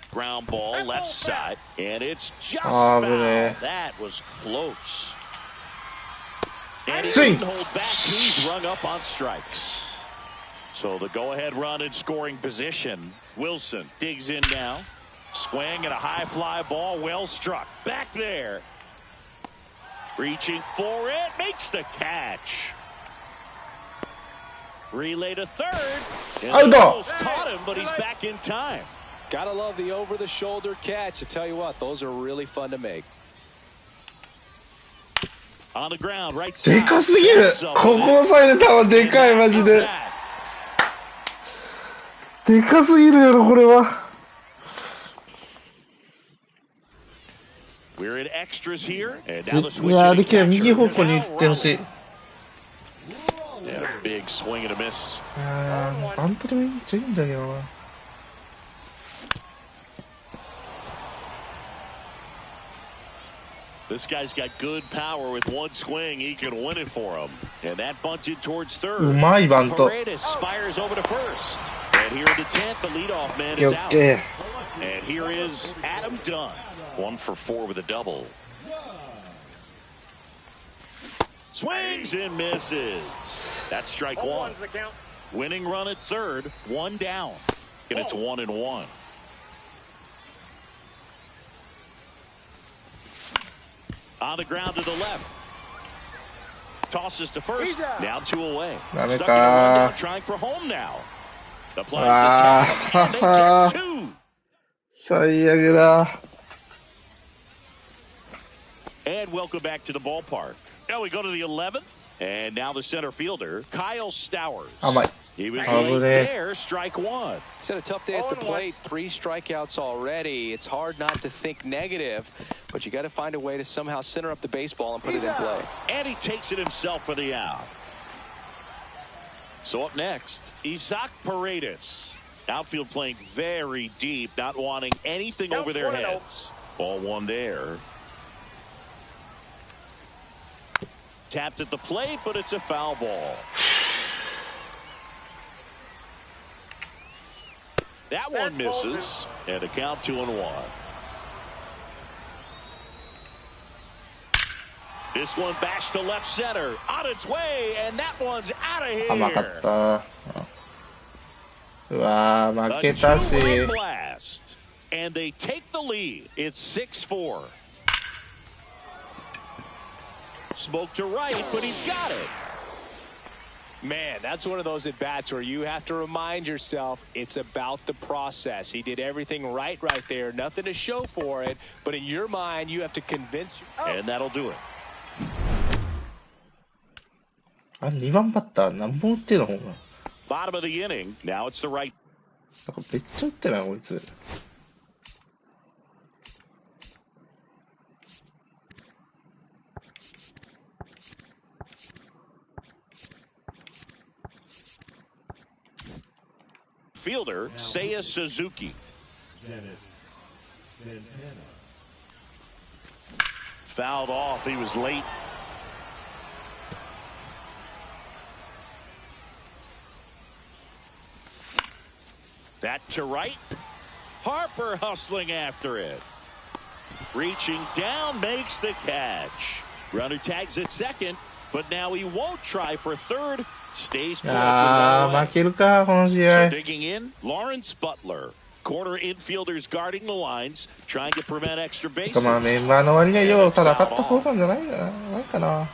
Ground ball left side, and it's just foul. That was close. And he didn't hold back. He's rung up on strikes. So the go-ahead run in scoring position. Wilson digs in now. Swing and a high fly ball, well struck. Back there. Reaching for it, makes the catch. Relay to third. And almost caught him, but he's back in time. Gotta love the over-the-shoulder catch. I tell you what, those are really fun to make. On the ground, right side. でかすぎる。ここ押さえれたわ、でかい、マジで。でかすぎるやろ、これは。We're in extras here, and now the switch. いや、できない、右方向に行ってほしい。Yeah, big swing and a miss. バントでもいいんじゃいいんだけどな。This guy's got good power with one swing. He can win it for him. And that bunted towards third. うまいバント。 Paredes spires over to first. And here in the 10th, the leadoff man is out. And here is Adam Dunn. 1 for 4 with a double. Swings and misses. That's strike 1. Winning run at third, 1 down. And it's 1-1. On the ground to the left. Tosses to first. Now 2 away. Stuck in a window, trying for home now. Applies the tag, and they get 2. 最悪だ。 And welcome back to the ballpark. Now we go to the 11th. And now the center fielder, Kyle Stowers. 甘い。 He was late there, strike 1. He's had a tough day at the plate. 3 strikeouts already. It's hard not to think negative, but you got to find a way to somehow center up the baseball and put it in play. And he takes it himself for the out. So up next, Isaac Paredes. Outfield playing very deep, not wanting anything over their heads. Ball 1 there. Tapped at the plate, but it's a foul ball. That one misses, and a count 2-1. This one bashed to left center, on its way, and that one's out of here. 甘かった。うわー、負けたし。 blast, and they take the lead. It's 6-4. Smoke to right, but he's got it. Man, that's one of those at-bats where you have to remind yourself it's about the process. He did everything right there. Nothing to show for it. But in your mind, you have to convince... And that'll do it. あ、2番バッター何本打ってんのほんま。Bottom of the inning. Now it's the right. なんかめっちゃ打ってないこいつ。Fielder, Seiya Suzuki. Fouled off. He was late. That to right. Harper hustling after it. Reaching down, makes the catch. Runner tags at second, but now he won't try for third. Stays put. あー、負けるか、この試 So 合。 digging in, Lawrence Butler. Corner infielders guarding the lines, trying to prevent extra て bases. かまあメンバーの割にはよう戦った方なんじゃないかな。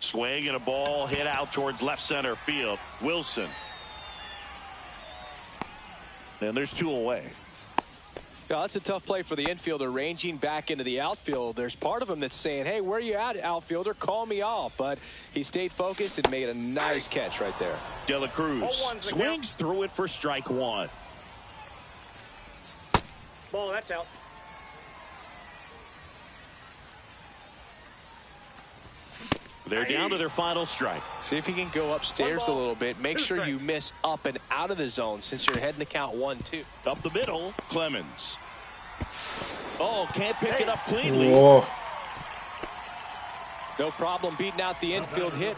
Swing and a ball hit out towards left center field. Wilson. And there's 2 away. Yeah, that's a tough play for the infielder, ranging back into the outfield. There's part of him that's saying, hey, where are you at, outfielder? Call me off. But he stayed focused and made a nice catch right there. De La Cruz swings through it for strike 1. Ball, that's out. They're down to their final strike. See if you can go upstairs a little bit. Make sure you miss up and out of the zone since you're heading to count 1-2. Up the middle, Clemens. Oh, can't pick it up cleanly. Whoa. No problem beating out the infield hit.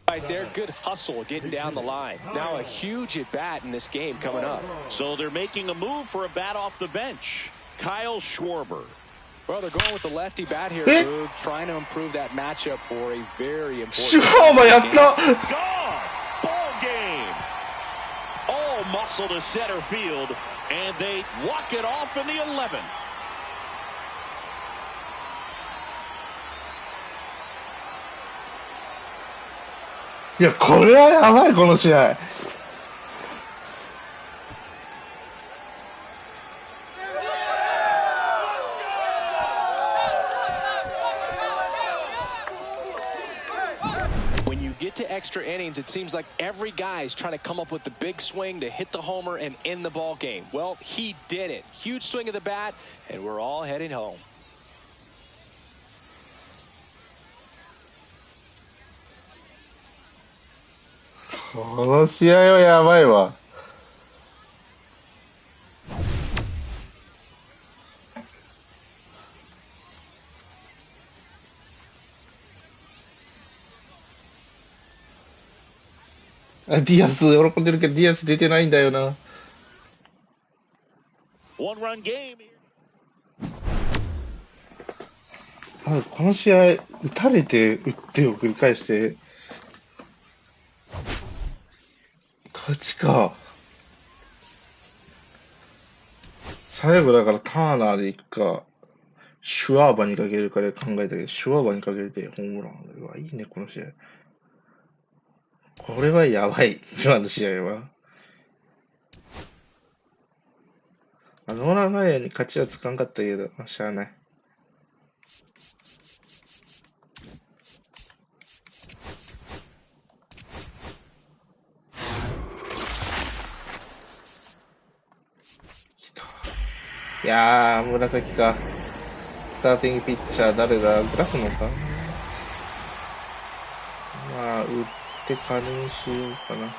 Right there, good hustle getting down the line. Now a huge at bat in this game coming up. So they're making a move for a bat off the bench. Kyle Schwarber. Well, they're going with the lefty bat here, Boog, trying to improve that matchup for a very important シュワーバーやった。 Gone. Ball game. All muscle to center field, and they walk it off in the 11th. いや、これはやばい、この試合。When you get to extra innings, it seems like every guy is trying to come up with the big swing to hit the homer and end the ball game. Well, he did it. Huge swing of the bat, and we're all heading home. この試合はやばいわ。あ、ディアス喜んでるけどディアス出てないんだよな。One-run game. あ、この試合打たれて打ってを繰り返して勝ちか。最後だからターナーでいくかシュワーバにかけるかで考えたけどシュワーバにかけてホームラン。うわ、いいねこの試合。これはやばい、今の試合は。ノーラン・ライアンに勝ちはつかんかったけど、しゃあない。いやー、紫か。スターティングピッチャー誰だ？グラスノか？まあ、打って加入しようかな。こ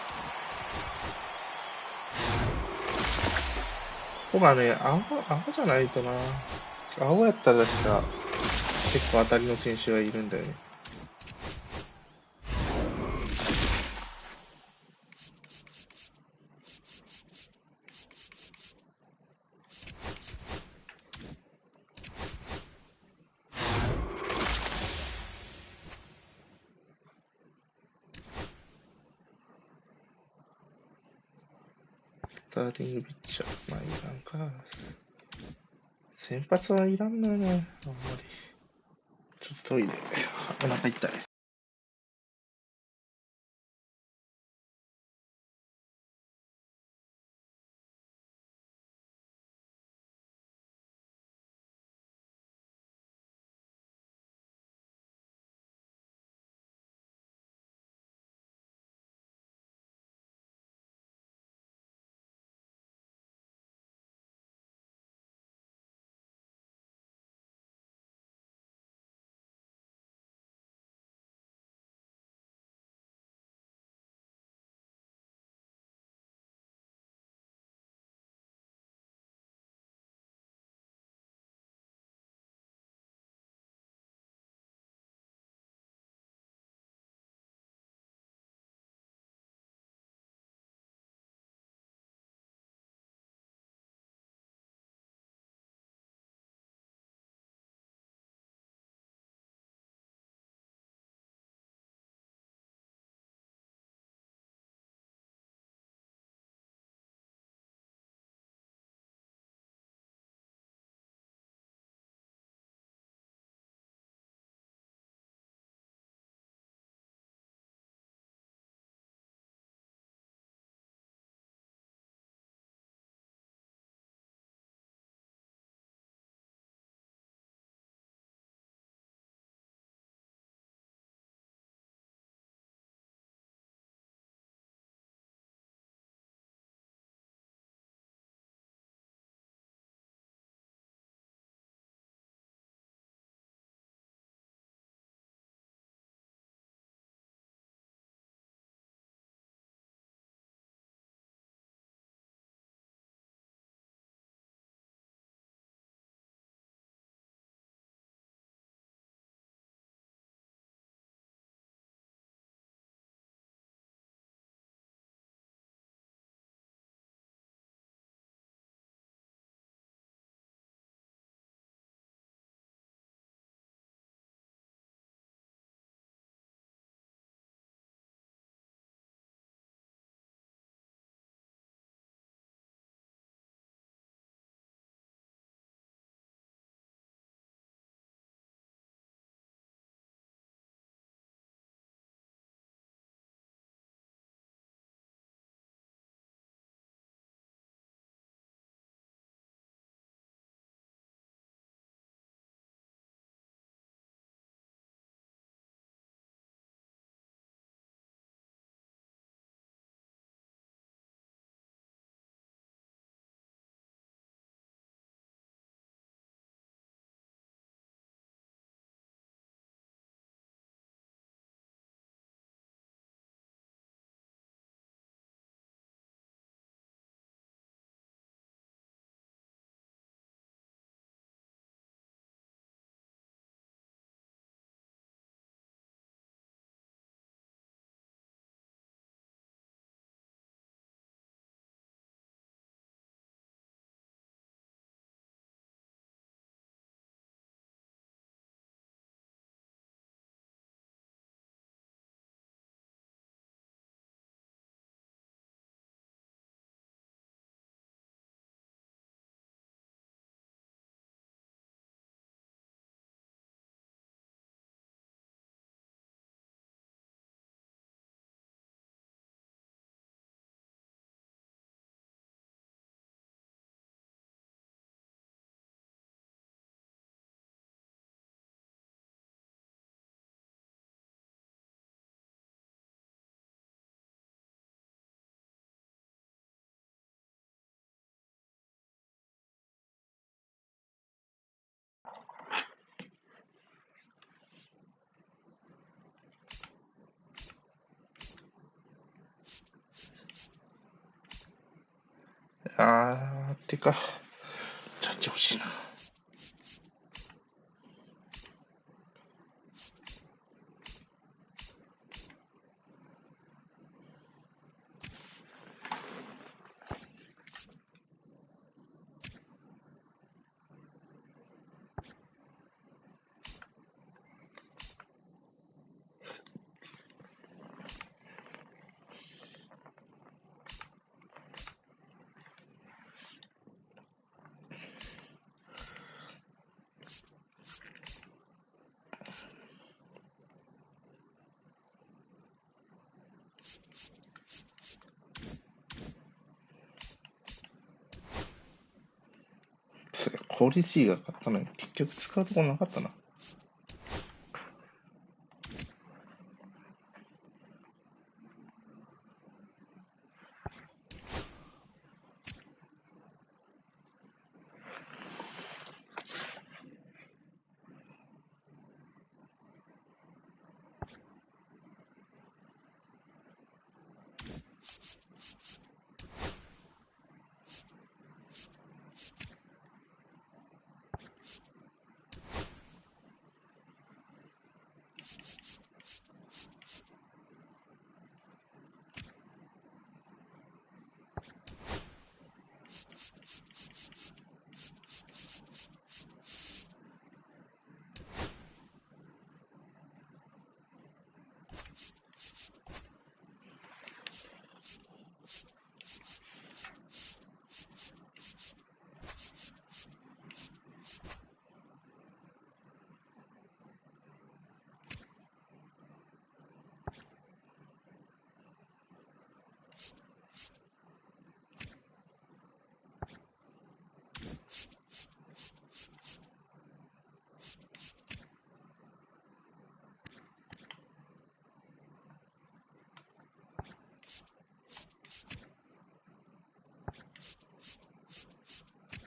こがね、青じゃないとな。青やったら確か結構当たりの選手がいるんだよね。スターティングピッチャー、まあいらんか。先発はいらんのよね、あんまり。ちょっとトイレ。お腹痛い。てか、ジャッジ欲しいな。効率いいが買ったのに結局使うところなかったな。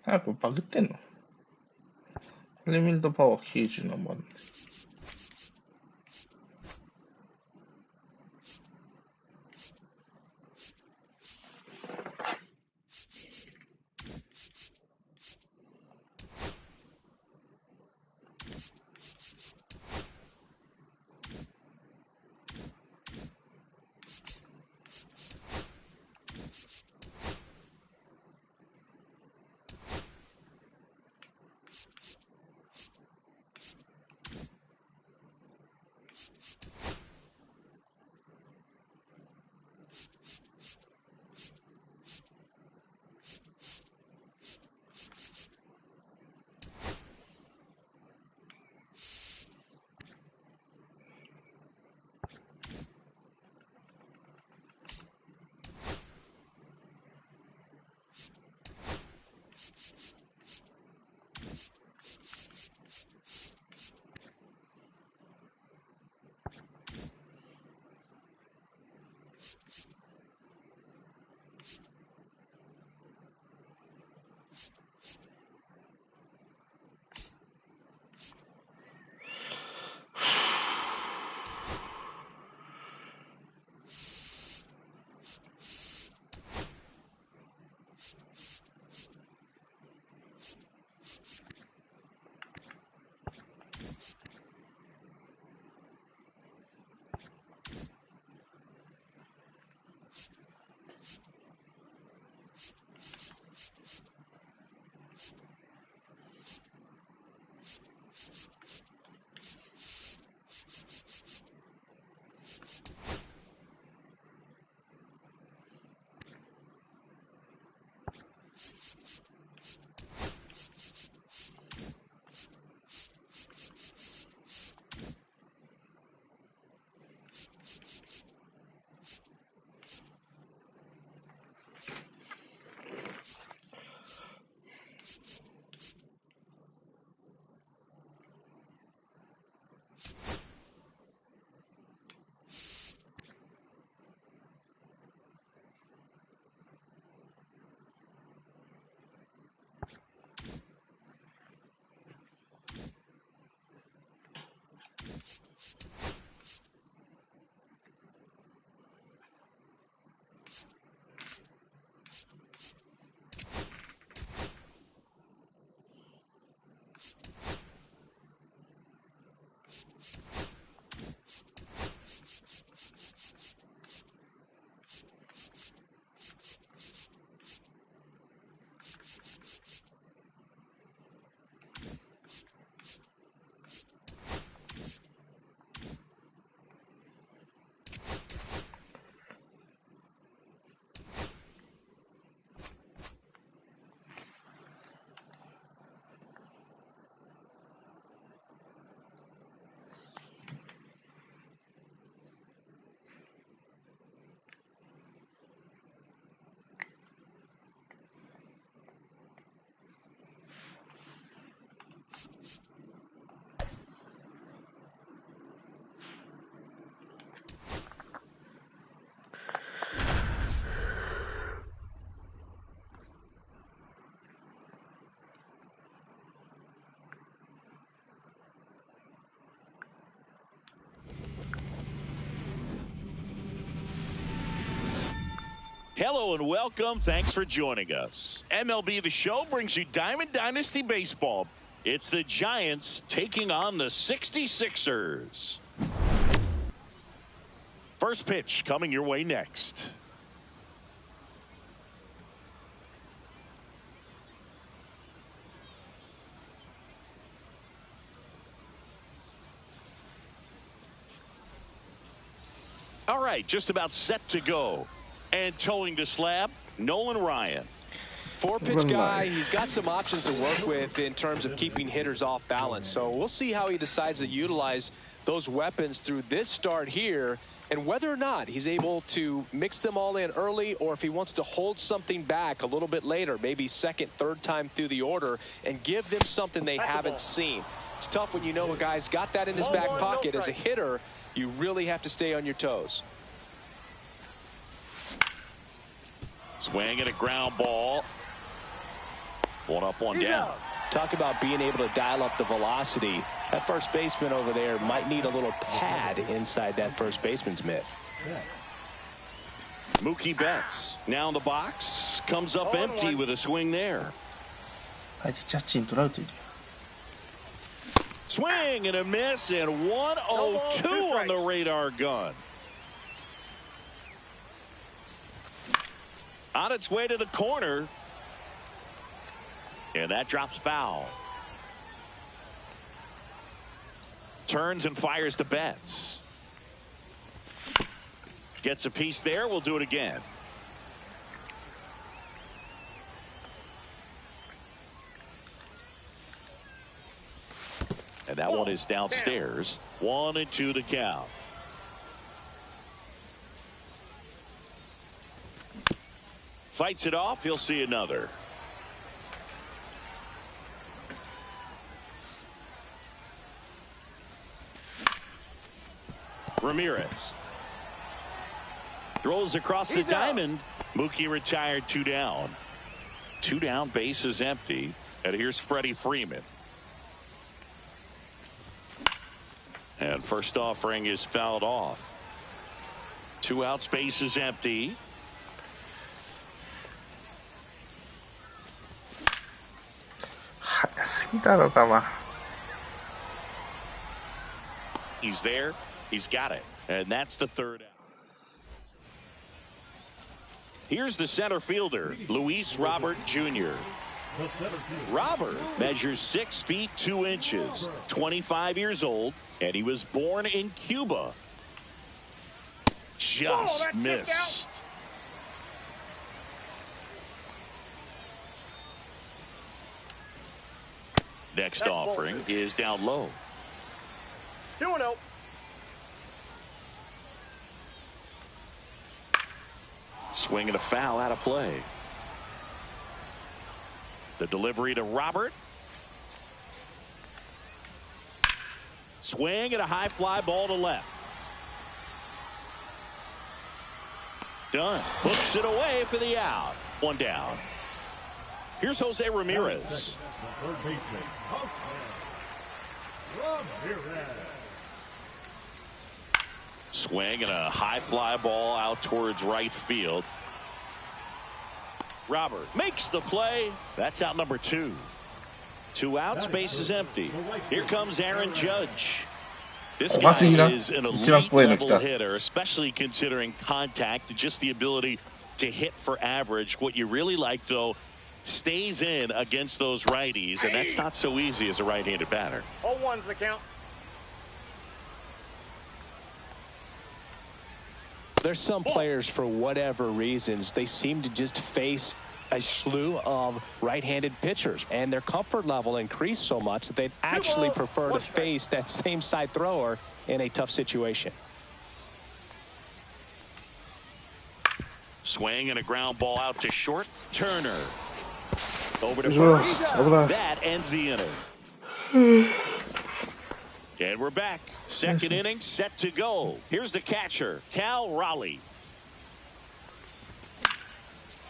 早くバグってんの？これ見るとパワー90何もある。Hello and welcome. Thanks for joining us. MLB The Show brings you Diamond Dynasty Baseball. It's the Giants taking on the 66ers. First pitch coming your way next. All right, just about set to go. And towing the slab, Nolan Ryan. Four-pitch guy, he's got some options to work with in terms of keeping hitters off balance. So we'll see how he decides to utilize those weapons through this start here, and whether or not he's able to mix them all in early, or if he wants to hold something back a little bit later, maybe second, third time through the order, and give them something they haven't seen. It's tough when you know a guy's got that in his back pocket. As a hitter, you really have to stay on your toes. Swing and a ground ball. One up, one down. Talk about being able to dial up the velocity. That first baseman over there might need a little pad inside that first baseman's mitt. Mookie Betts now in the box. Comes up empty with a swing there. Swing and a miss, and 102 on the radar gun. On its way to the corner. And that drops foul. Turns and fires to Betts. Gets a piece there. We'll do it again. And that one is downstairs. 1-2 to count. Fights it off. He'll see another. Ramirez throws across the diamond. Mookie retired, 2 down. 2 down, base is empty. And here's Freddie Freeman. And first offering is fouled off. 2 outs, base is empty. He's there. He's got it. And that's the 3rd out. Here's the center fielder, Luis Robert Jr. Robert measures 6 feet 2 inches, 25 years old, and he was born in Cuba. Just missed. Next offering is down low. 2-0. Swing and a foul out of play. The delivery to Robert. Swing and a high fly ball to left. Done. Hooks it away for the out. 1 down. Here's Jose Ramirez. Third baseman, Ramirez. Swing and a high fly ball out towards right field. Robert makes the play. That's out number 2. 2 outs, base is empty. Here comes Aaron Judge. This guy is an elite level hitter, especially considering contact, just the ability to hit for average. What you really like, though, stays in against those righties, and that's not so easy as a right-handed batter. 0-1's the count. There's some players, for whatever reasons, they seem to just face a slew of right-handed pitchers, and their comfort level increased so much that they'd actually prefer to face that same side thrower in a tough situation. Swing and a ground ball out to short. Turner over to first. That ends the inning. And we're back. Second inning set to go. Here's the catcher, Cal Raleigh.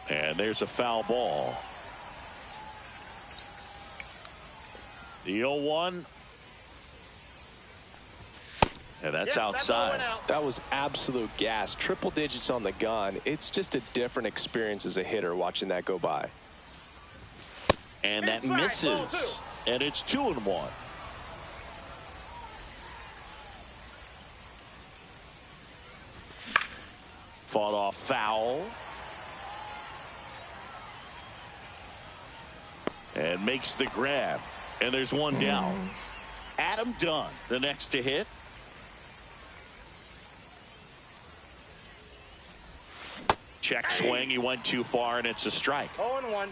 And there's a foul ball. The 0-1. And that's outside. That was absolute gas. Triple digits on the gun. It's just a different experience as a hitter watching that go by. And that misses. And it's 2-1. Fought off foul. And makes the grab. And there's one down. Adam Dunn, the next to hit. Check swing. He went too far, and it's a strike. 0-1.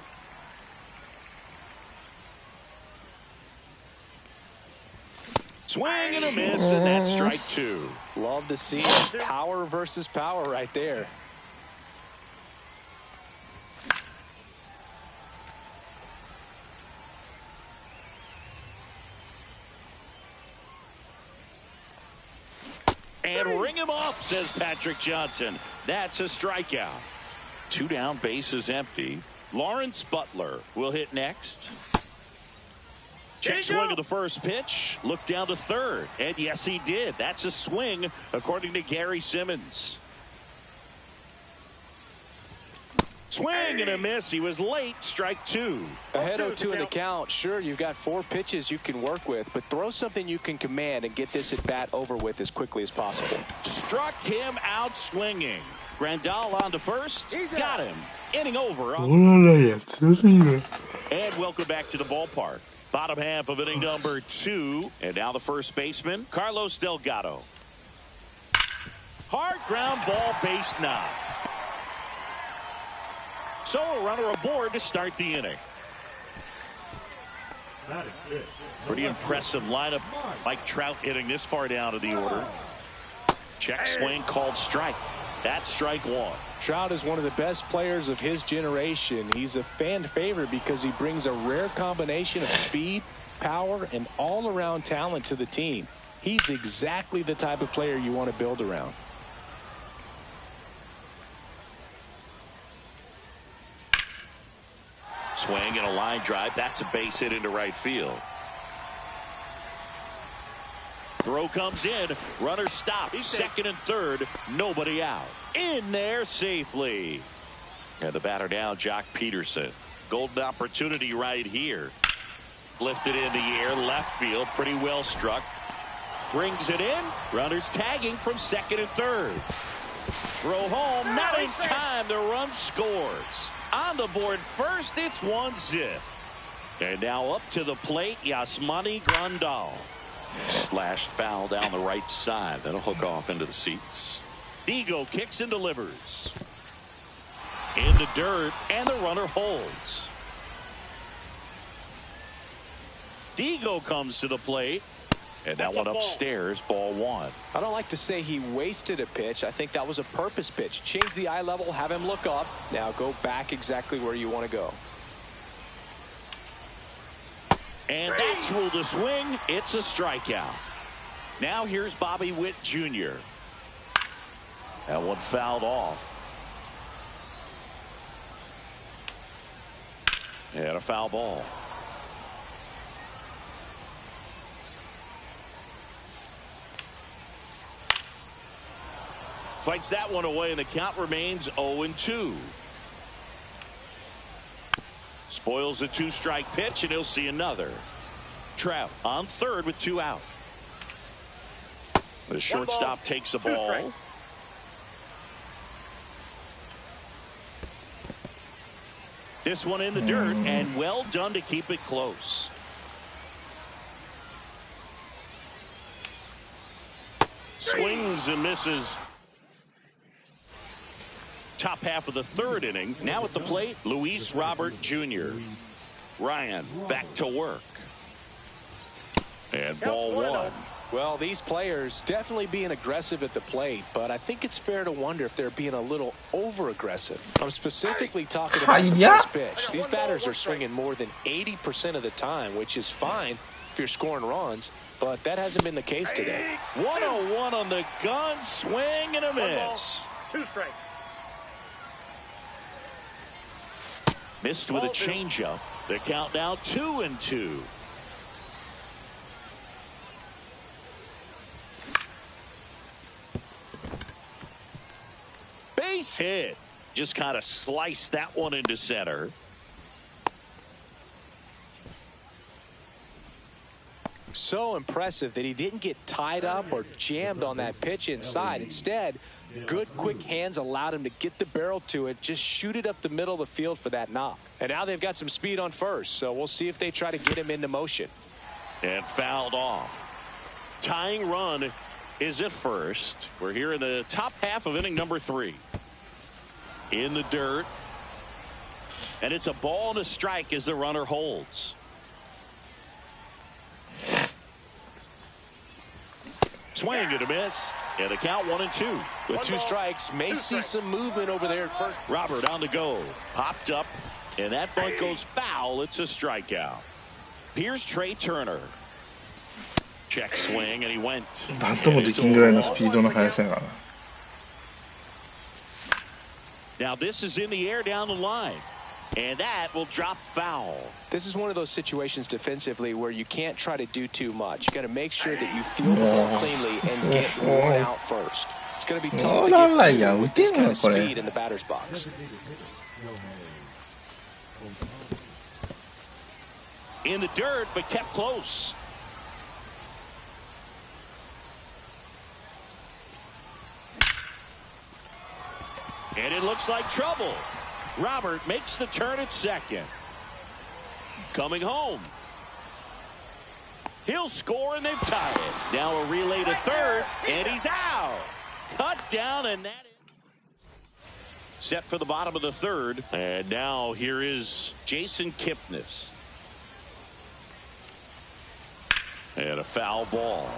Swing and a miss, and that's strike 2. Love to see it. Power versus power right there. And ring him up, says Patrick Johnson. That's a strikeout. 2 down, base is empty. Lawrence Butler will hit next. Check swing of the first pitch. Look down to third. And yes, he did. That's a swing, according to Gary Simmons. Swing and a miss. He was late. Strike 2. Ahead 0-2 in the count. Sure, you've got 4 pitches you can work with, but throw something you can command and get this at bat over with as quickly as possible. Struck him out swinging. Grandal on to first. Got him. Inning over. And welcome back to the ballpark. Bottom half of inning number 2. And now the first baseman, Carlos Delgado. Hard ground ball, base knock. So a runner aboard to start the inning. Pretty impressive lineup. Mike Trout hitting this far down to the order. Check swing called strike. That's strike 1. Trout is one of the best players of his generation. He's a fan favorite because he brings a rare combination of speed, power, and all-around talent to the team. He's exactly the type of player you want to build around. Swing and a line drive. That's a base hit into right field. Throw comes in. Runner stopped. Second and third. Nobody out. In there safely. And the batter down, Jock Peterson. Golden opportunity right here. Lifted in the air. Left field. Pretty well struck. Brings it in. Runners tagging from second and third. Throw home. Not in time. The run scores. On the board first, it's 1-0. And now up to the plate, Yasmani Grandal. Slashed foul down the right side. That'll hook off into the seats. Digo kicks and delivers. In the dirt, and the runner holds. Digo comes to the plate. And that one upstairs, ball 1. I don't like to say he wasted a pitch. I think that was a purpose pitch. Change the eye level, have him look up. Now go back exactly where you want to go. And that's ruled a swing. It's a strikeout. Now here's Bobby Witt Jr. That one fouled off. And a foul ball. Fights that one away, and the count remains 0-2. Spoils a 2-strike pitch, and he'll see another. Trout on third with 2 out. The shortstop takes the ball. This one in the dirt, and well done to keep it close. Swings and misses. Top half of the third inning. Now at the plate, Luis Robert Jr. Ryan back to work. And ball 1. Well, these players definitely being aggressive at the plate, but I think it's fair to wonder if they're being a little over-aggressive. I'm specifically talking about the first pitch. These batters are swinging more than 80% of the time, which is fine if you're scoring runs, but that hasn't been the case today. 1-0-1 on the gun, swing and a miss. 2 strikes. Missed with a changeup. The count now 2-2. Base hit. Just kind of sliced that one into center. So impressive that he didn't get tied up or jammed on that pitch inside. Instead, good quick hands allowed him to get the barrel to it, just shoot it up the middle of the field for that knock. And now they've got some speed on first, so we'll see if they try to get him into motion. And fouled off. Tying run is at first. We're here in the top half of inning number 3. In the dirt. And it's a ball and a strike as the runner holds. Swing and a miss. And a count 1-2. With 2 strikes, may see some movement over there at first. Robert on the go. Popped up. And that bunt goes foul. It's a strikeout. Here's Trey Turner. Check swing and he went. バントもできんぐらいのスピードの速さやからな。Now this is in the air down the line. And that will drop foul. This is one of those situations defensively where you can't try to do too much. You got to make sure that you field the ball cleanly and get one out first. It's going to be tough to get two with this kind of speed in the batter's box. In the dirt, but kept close. And it looks like trouble. Robert makes the turn at second. Coming home. He'll score, and they've tied it. Now a relay to third, and he's out. Cut down, and that is set for the bottom of the third. And now here is Jason Kipnis. And a foul ball.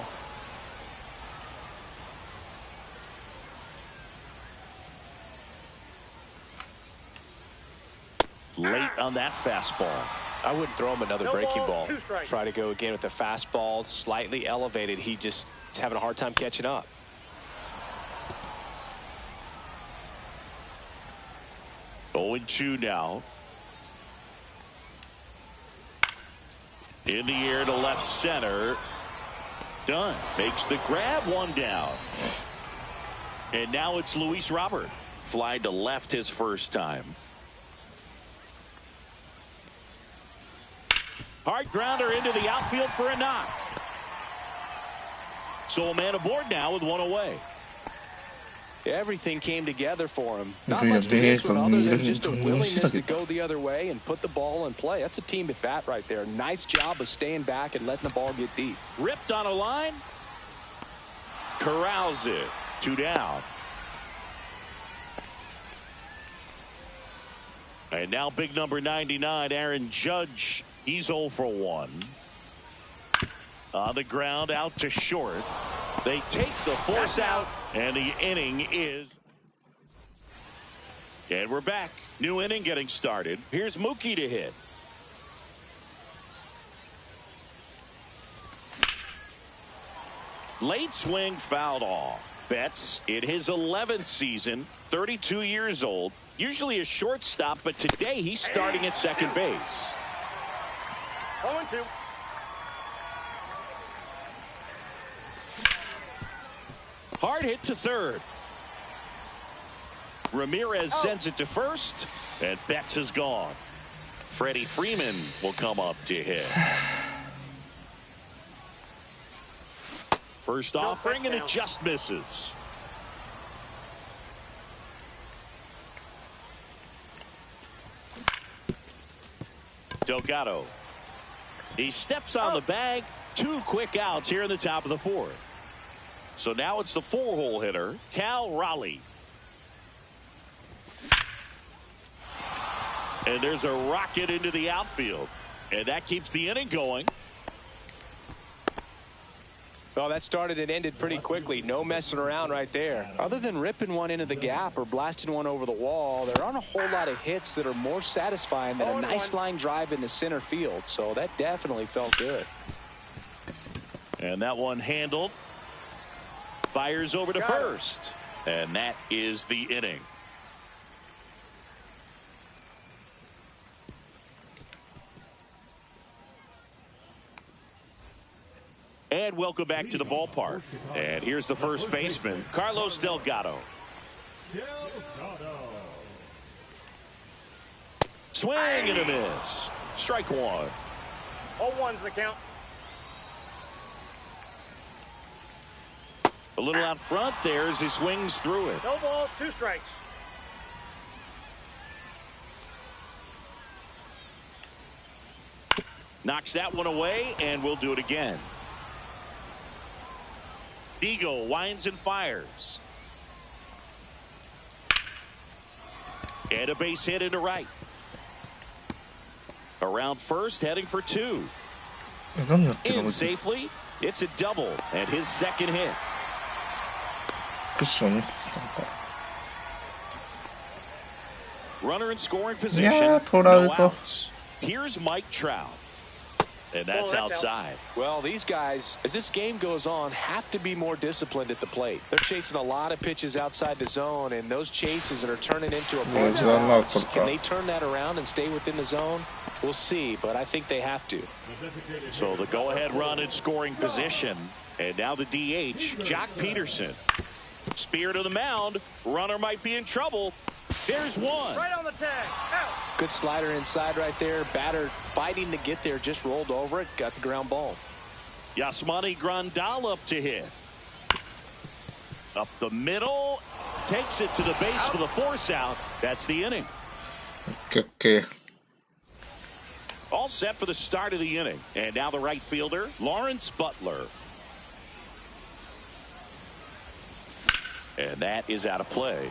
Late on that fastball. I wouldn't throw him another breaking ball. Try to go again with the fastball, slightly elevated. He just is having a hard time catching up. Oh, 0-2 now. In the air to left center. Done. Makes the grab, one down. And now it's Luis Robert. Fly to left his first time. Hard grounder into the outfield for a knock. So a man aboard now with one away. Everything came together for him. Not much to this one other than just a willingness to go the other way and put the ball in play. That's a team at bat right there. Nice job of staying back and letting the ball get deep. Ripped on a line. Corrals it. 2 down. And now big number 99, Aaron Judge. He's 0 for 1. On the ground, out to short. They take the force out, and the inning is. And we're back. New inning getting started. Here's Mookie to hit. Late swing fouled off. Betts in his 11th season, 32 years old. Usually a shortstop, but today he's starting at second base. 0-2. Hard hit to third. Ramirez sends it to first, and Betts is gone. Freddie Freeman will come up to hit. First offering, and it just misses. Delgado. He steps on the bag. 2 quick outs here in the top of the 4th. So now it's the 4-hole hitter, Cal Raleigh. And there's a rocket into the outfield. And that keeps the inning going. Well, that started and ended pretty quickly. No messing around right there. Other than ripping one into the gap or blasting one over the wall, there aren't a whole lot of hits that are more satisfying than a nice line drive in the center field. So that definitely felt good. And that one handled. Fires over to first. And that is the inning. And welcome back to the ballpark. And here's the first baseman, Carlos Delgado. Delgado. Swing and a miss. Strike one. All one's the count. A little out front there as he swings through it. No balls, 2 strikes. Knocks that one away, and we'll do it again. Digo winds and fires. And a base hit into right. Around first, heading for 2. In safely, it's a double, and his second hit. Runner in scoring position. No outs. Here's Mike Trout. And that's outside. Well, these guys, as this game goes on, have to be more disciplined at the plate. They're chasing a lot of pitches outside the zone, and those chases are turning into a bunch of outs. Can they turn that around and stay within the zone? We'll see, but I think they have to. So the go-ahead run in scoring position. And now the DH, Jock Peterson. Spear to the mound. Runner might be in trouble. There's one. Right on the tag. Out. Good slider inside right there. Batter fighting to get there. Just rolled over it. Got the ground ball. Yasmani Grandal up to hit. Up the middle. Takes it to the base for the force out. That's the inning. Okay. All set for the start of the inning. And now the right fielder, Lawrence Butler. And that is out of play.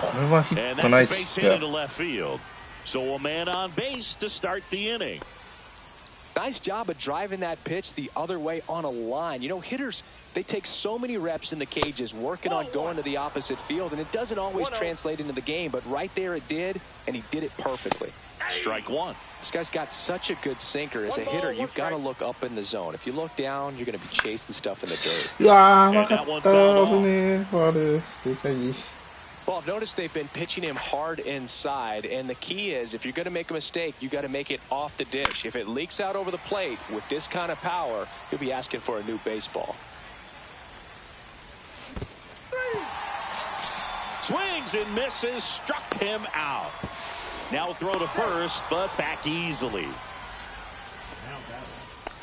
And that's a base hit into left field. So a man on base to start the inning. Nice job of driving that pitch the other way on a line. You know, hitters, they take so many reps in the cages working on going to the opposite field, and it doesn't always translate into the game, but right there it did, and he did it perfectly. Strike one. This guy's got such a good sinker. As a hitter, you've got to look up in the zone. If you look down, you're going to be chasing stuff in the dirt. Well, I've noticed they've been pitching him hard inside, and the key is if you're going to make a mistake, you got to make it off the dish. If it leaks out over the plate with this kind of power, you'll be asking for a new baseball. Swings and misses, struck him out. Now throw to first, but back easily.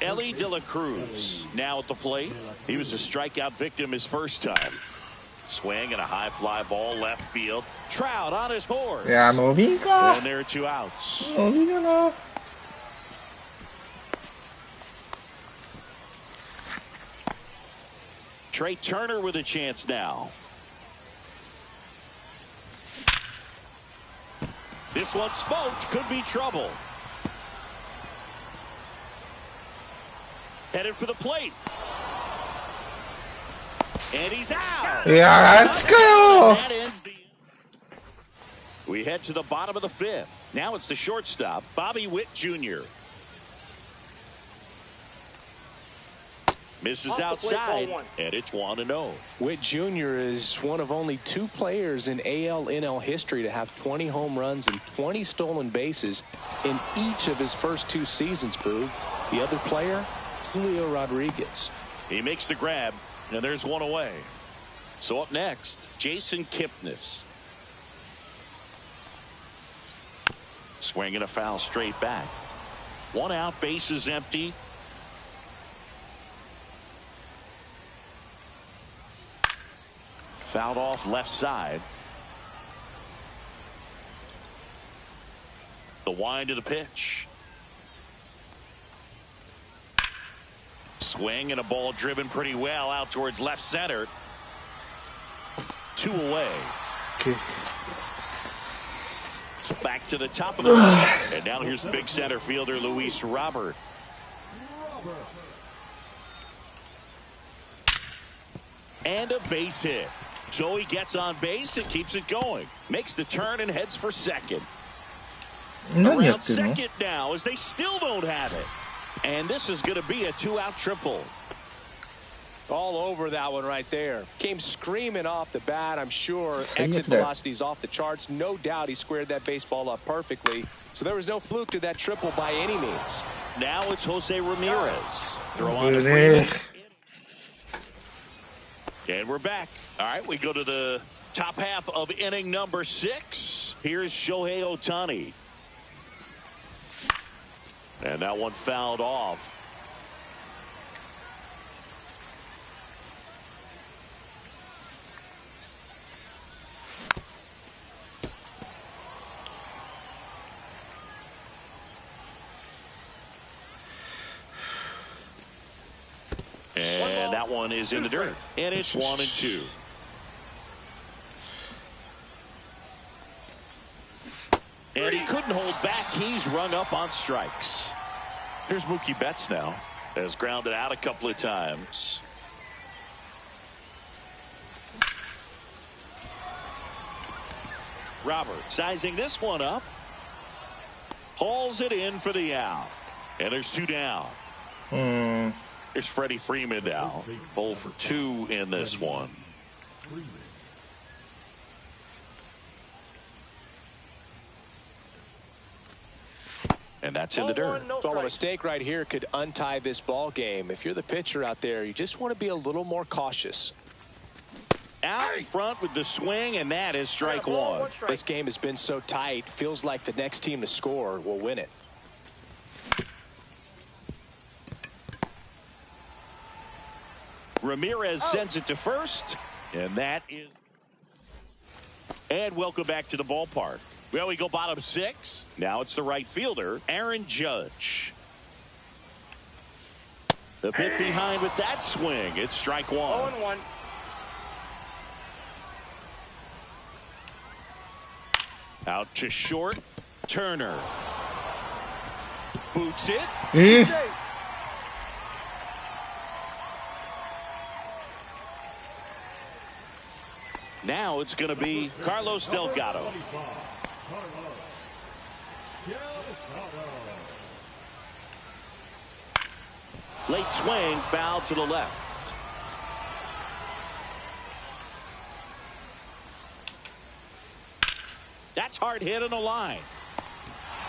Ellie De La Cruz now at the plate. He was a strikeout victim his first time. Swing and a high fly ball left field. Trout on his horse. And there are 2 outs. Trey Turner with a chance now. This one smoked, could be trouble. Headed for the plate. And he's out. Let's go. We head to the bottom of the 5th. Now it's the shortstop, Bobby Witt Jr. Misses outside, and it's 1-0. Witt Jr. is one of only 2 players in AL/NL history to have 20 home runs and 20 stolen bases in each of his first 2 seasons, Boog. The other player, Julio Rodriguez. He makes the grab, and there's one away. So up next, Jason Kipnis. Swinging a foul straight back. 1 out, bases empty. Fouled off left side. The wind of the pitch. Swing and a ball driven pretty well out towards left center. 2 away. Okay. Back to the top of the line. And now here's the big center fielder, Luis Robert. And a base hit. So he gets on base and keeps it going. Makes the turn and heads for second. Around second now as they still don't have it. And this is going to be a 2-out triple. All over that one right there. Came screaming off the bat, I'm sure. Exit velocity's off the charts. No doubt he squared that baseball up perfectly. So there was no fluke to that triple by any means. Now it's Jose Ramirez. Throw on to Freeman. And we're back. All right, we go to the top half of inning number 6. Here's Shohei Ohtani. And that one fouled off. And that one is in the dirt. And it's 1-2. And he couldn't hold back. He's rung up on strikes. Here's Mookie Betts now. Has grounded out a couple of times. Robert sizing this one up. Hauls it in for the out. And there's 2 down. Here's Freddie Freeman now. 0 for 2 in this one. And that's in the dirt. Well, a mistake right here could untie this ball game. If you're the pitcher out there, you just want to be a little more cautious. Out in front with the swing, and that is strike 1. This game has been so tight. Feels like the next team to score will win it. Ramirez sends it to first, and that is. And welcome back to the ballpark. Well, we go bottom 6. Now it's the right fielder, Aaron Judge. The bit behind with that swing. It's strike 1. 0-1. Out to short. Turner. Boots it. Now it's going to be Carlos Delgado. Late swing, foul to the left. That's hard hit on the line.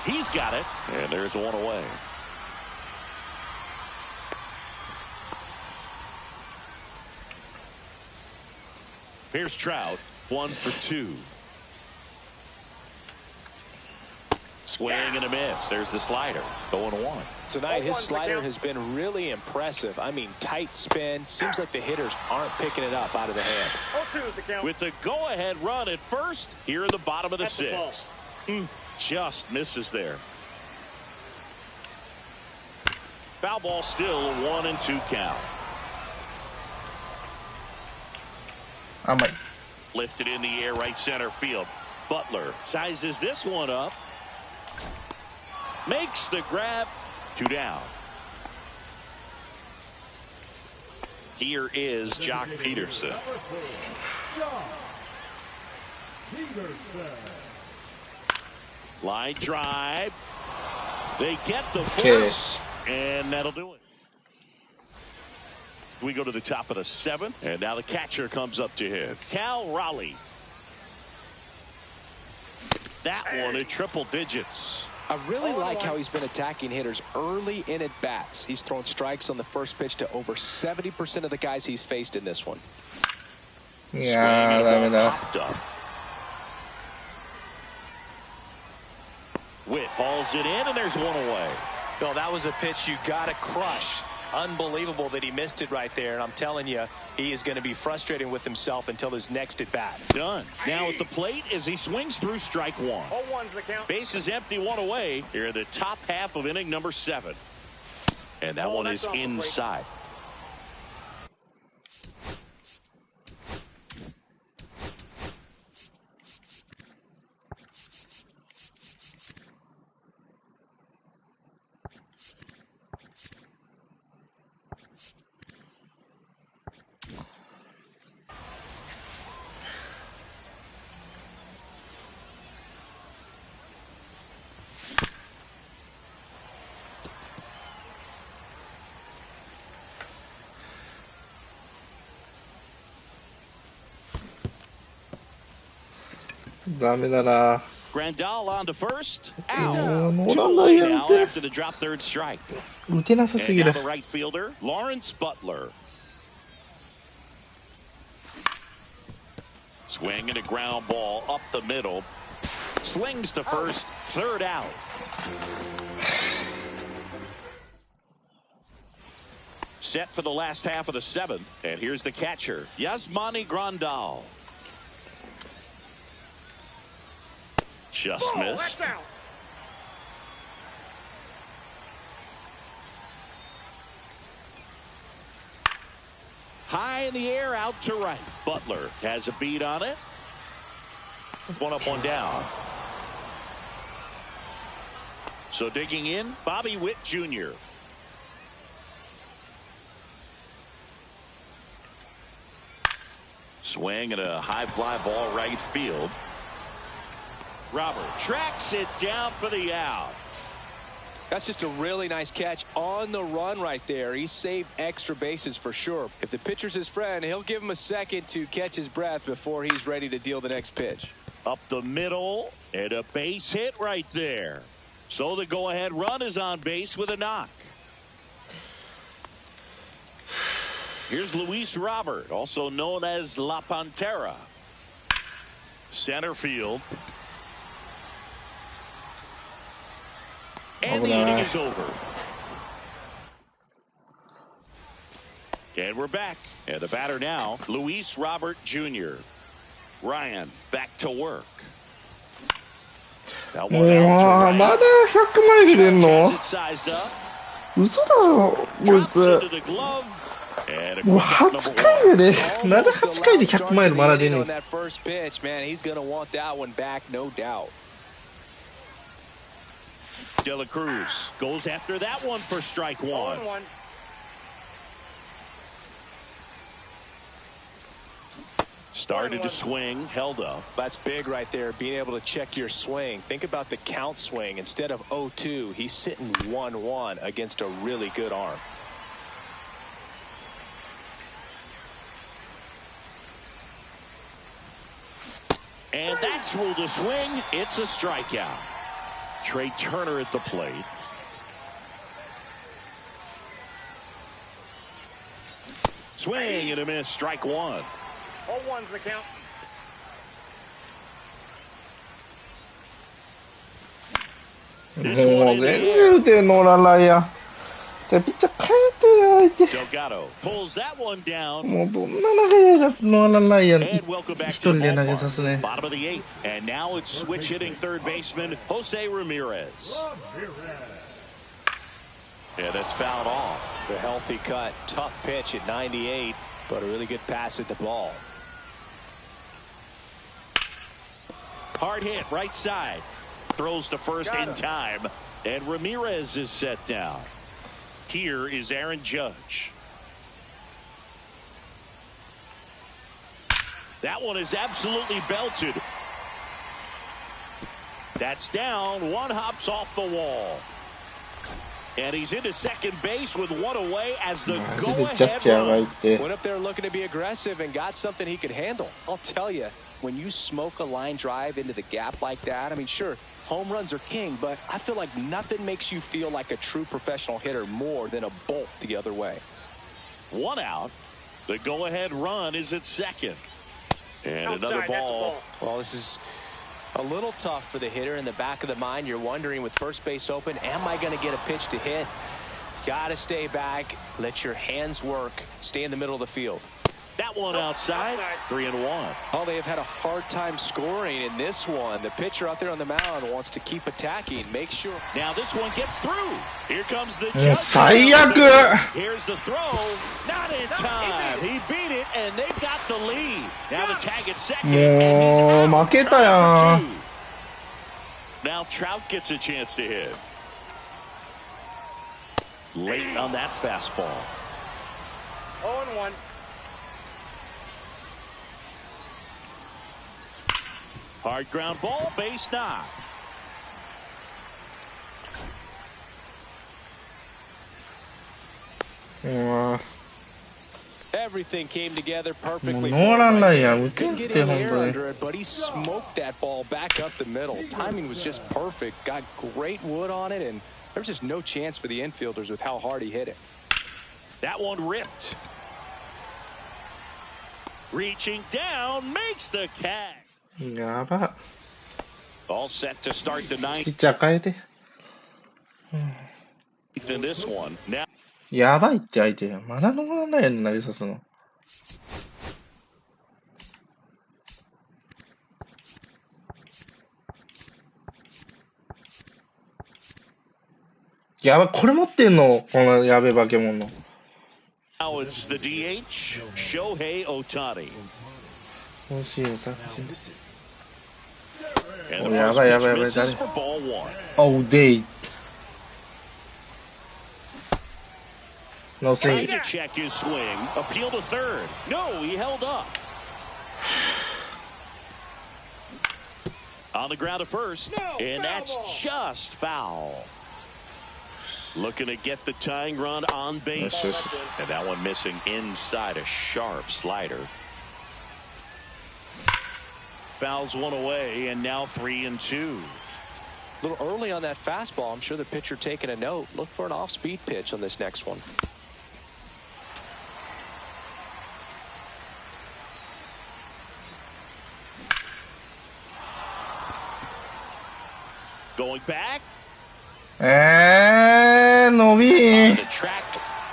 He's got it, and there's one away. Here's Trout, 1 for 2. Swing and a miss. There's the slider. 0-1. Tonight, his slider has been really impressive. I mean, tight spin. Seems like the hitters aren't picking it up out of the hand. 0-2 is the count. With the go-ahead run at first, here in the bottom of the 6th. Just misses there. Foul ball still, 1-2 count. Lifted in the air, right center field. Butler sizes this one up. Makes the grab. 2 down. Here is Jock Peterson. Line drive. They get the force, and that'll do it. We go to the top of the 7th, and now the catcher comes up to hit. Cal Raleigh. That one in triple digits. I really like how he's been attacking hitters early in at bats. He's thrown strikes on the first pitch to over 70% of the guys he's faced in this one. Popped up. Witt hauls it in, and there's one away. Bill, that was a pitch you got to crush. Unbelievable that he missed it right there, and I'm telling you, he is going to be frustrated with himself until his next at bat. Done. Now at the plate as he swings through strike 1. 0-1's the count. Base is empty, 1 away. Here in the top half of inning number 7. And that one is inside.ダメだな。Grandal on to first. ノ Out. ー Two ランライ away アン now って after the drop third strike. 打てなさす And ぎ now る the right fielder, Lawrence Butler. Swing and a ground ball up the middle. Slings to first, third out. Set for the last half of the seventh. And here's the catcher, Yasmani Grandal. Just missed. High in the air, out to right. Butler has a beat on it. One up, one down. So digging in, Bobby Witt Jr. Swing and a high fly ball right field. Robert tracks it down for the out. That's just a really nice catch on the run right there. He saved extra bases for sure. If the pitcher's his friend, he'll give him a second to catch his breath before he's ready to deal the next pitch. Up the middle and a base hit right there. So the go-ahead run is on base with a knock. Here's Luis Robert, also known as La Pantera. Center field. And the inning is over. And we're back. And the batter now, Luis Robert Jr. Ryan back to work. もうまだ100マイル出んの？嘘だろこいつ。もう8回でまだ8回で100マイルまだ出んねん。De La Cruz goes after that one for strike one. Started to swing, held up. That's big right there, being able to check your swing. Think about the count swing. Instead of 0-2, he's sitting 1-1 against a really good arm. And that's ruled a swing. It's a strikeout. Trey Turner at the plate. Swing and a miss, strike one. All one's the count. Delgado pulls that one down. もうどんな長い間ノーランライアン一人で投げさすね。 Bottom of the eighth, and now it's switch hitting third baseman Jose Ramirez. Yeah, that's fouled off. The healthy cut, tough pitch at 98, but a really good pass at the ball. Hard hit, right side. Throws to first in time, and Ramirez is set down. Here is Aaron Judge. That one is absolutely belted. That's down. One hops off the wall. And he's into second base with one away as the go-ahead run. Went up there looking to be aggressive and got something he could handle. I'll tell you, when you smoke a line drive into the gap like that, I mean, sure, home runs are king, but I feel like nothing makes you feel like a true professional hitter more than a bolt the other way. One out. The go-ahead run is at second. And another ball. Well, this is a little tough for the hitter in the back of the mind. You're wondering with first base open, am I going to get a pitch to hit? Got to stay back. Let your hands work. Stay in the middle of the field. That one outside. 3-1. Oh, they have had a hard time scoring in this one. The pitcher out there on the mound wants to keep attacking. Make sure. Now this one gets through. Here comes the judge. 最悪。 Here's the throw. Not in time. He beat it, and they've got the lead. Now the tag at second, and he's out. もう負けたやん。 Now Trout gets a chance to hit. Late on that fastball. 0-1. Hard ground ball, base knock. Everything came together もう perfectly. ノーランラインや打て Couldn't っ get て any 本 air 当に under it, but he smoked that ball back up the middle. Timing was just perfect. Got great wood on it, and there was just no chance for the infielders with how hard he hit it. That one ripped. Reaching down, makes the catch. やば All set to start the ピ ninth ッチャー変えて in this one. Now やばいって相手まだノーランラインで投げさすのやばいこれ持ってんのこのやべえ化け物 Now it's the DH, Shohei Ohtani. 今シーズン作品 And the おや first ばいや pitch ばいやばい misses 誰 for ball one. おうデイ No Trying swing to check his swing. Appeal to third. No, he held up. On the ground to first. And that's just foul. Looking to get the tying run on base. And that one missing inside a sharp slider. Fouls one away, and now 3-2. A little early on that fastball. I'm sure the pitcher taking a note. Look for an off-speed pitch on this next one. Going back. 伸び On the track.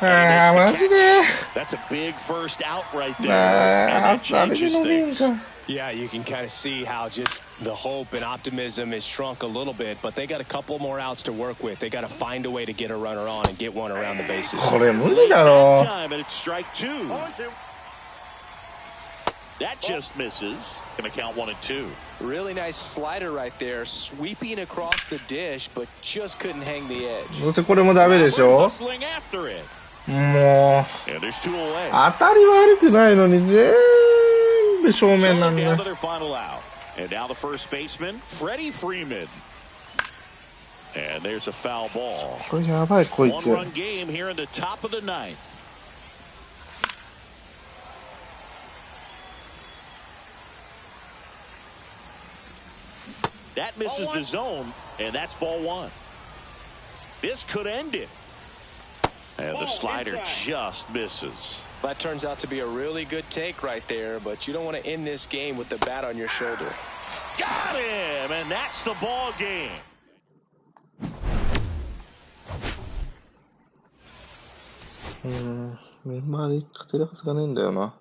あーマジで That's a big first out right there. あ And ー that あれで changes 伸びん things. か Yeah, you can kind of see how just the hope and optimism is shrunk a little bit, but they got a couple more outs to work with. They got to find a way to get a runner on and get one around the bases. これ無理だろ Time, and it's strike two. That just misses. Gonna count 1-2. Really nice slider right there, sweeping across the dish, but just couldn't hang the edge. どうせこれもダメでしょ Hustling after it. も And there's two away. う当たり悪くないのに全部正 So 面なん down だ to their final out. And now the first baseman, Freddie Freeman. And there's a foul ball. これやばいこいつ One-run game here in the top of the ninth. That misses the zone, and that's ball one. This could end it. And the slider just misses. That turns out to be a really good take right there, but you don't want to end this game with the bat on your shoulder. Got him, and that's the ball game. メンバーで勝てるはずがねえんだよな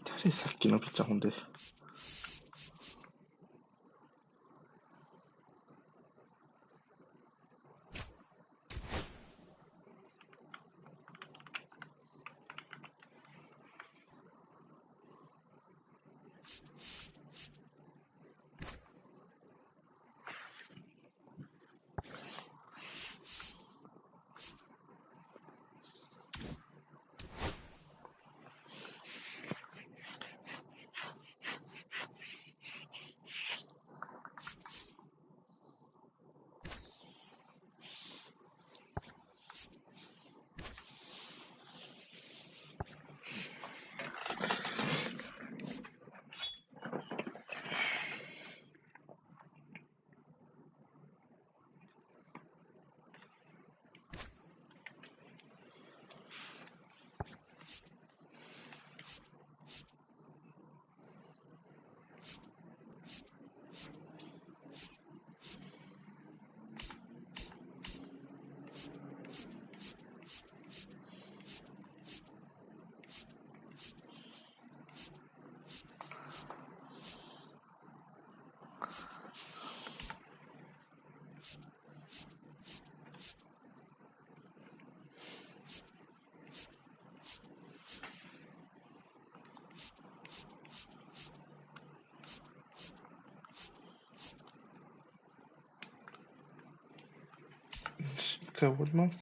誰さっきのピッチャーほんで回終わります。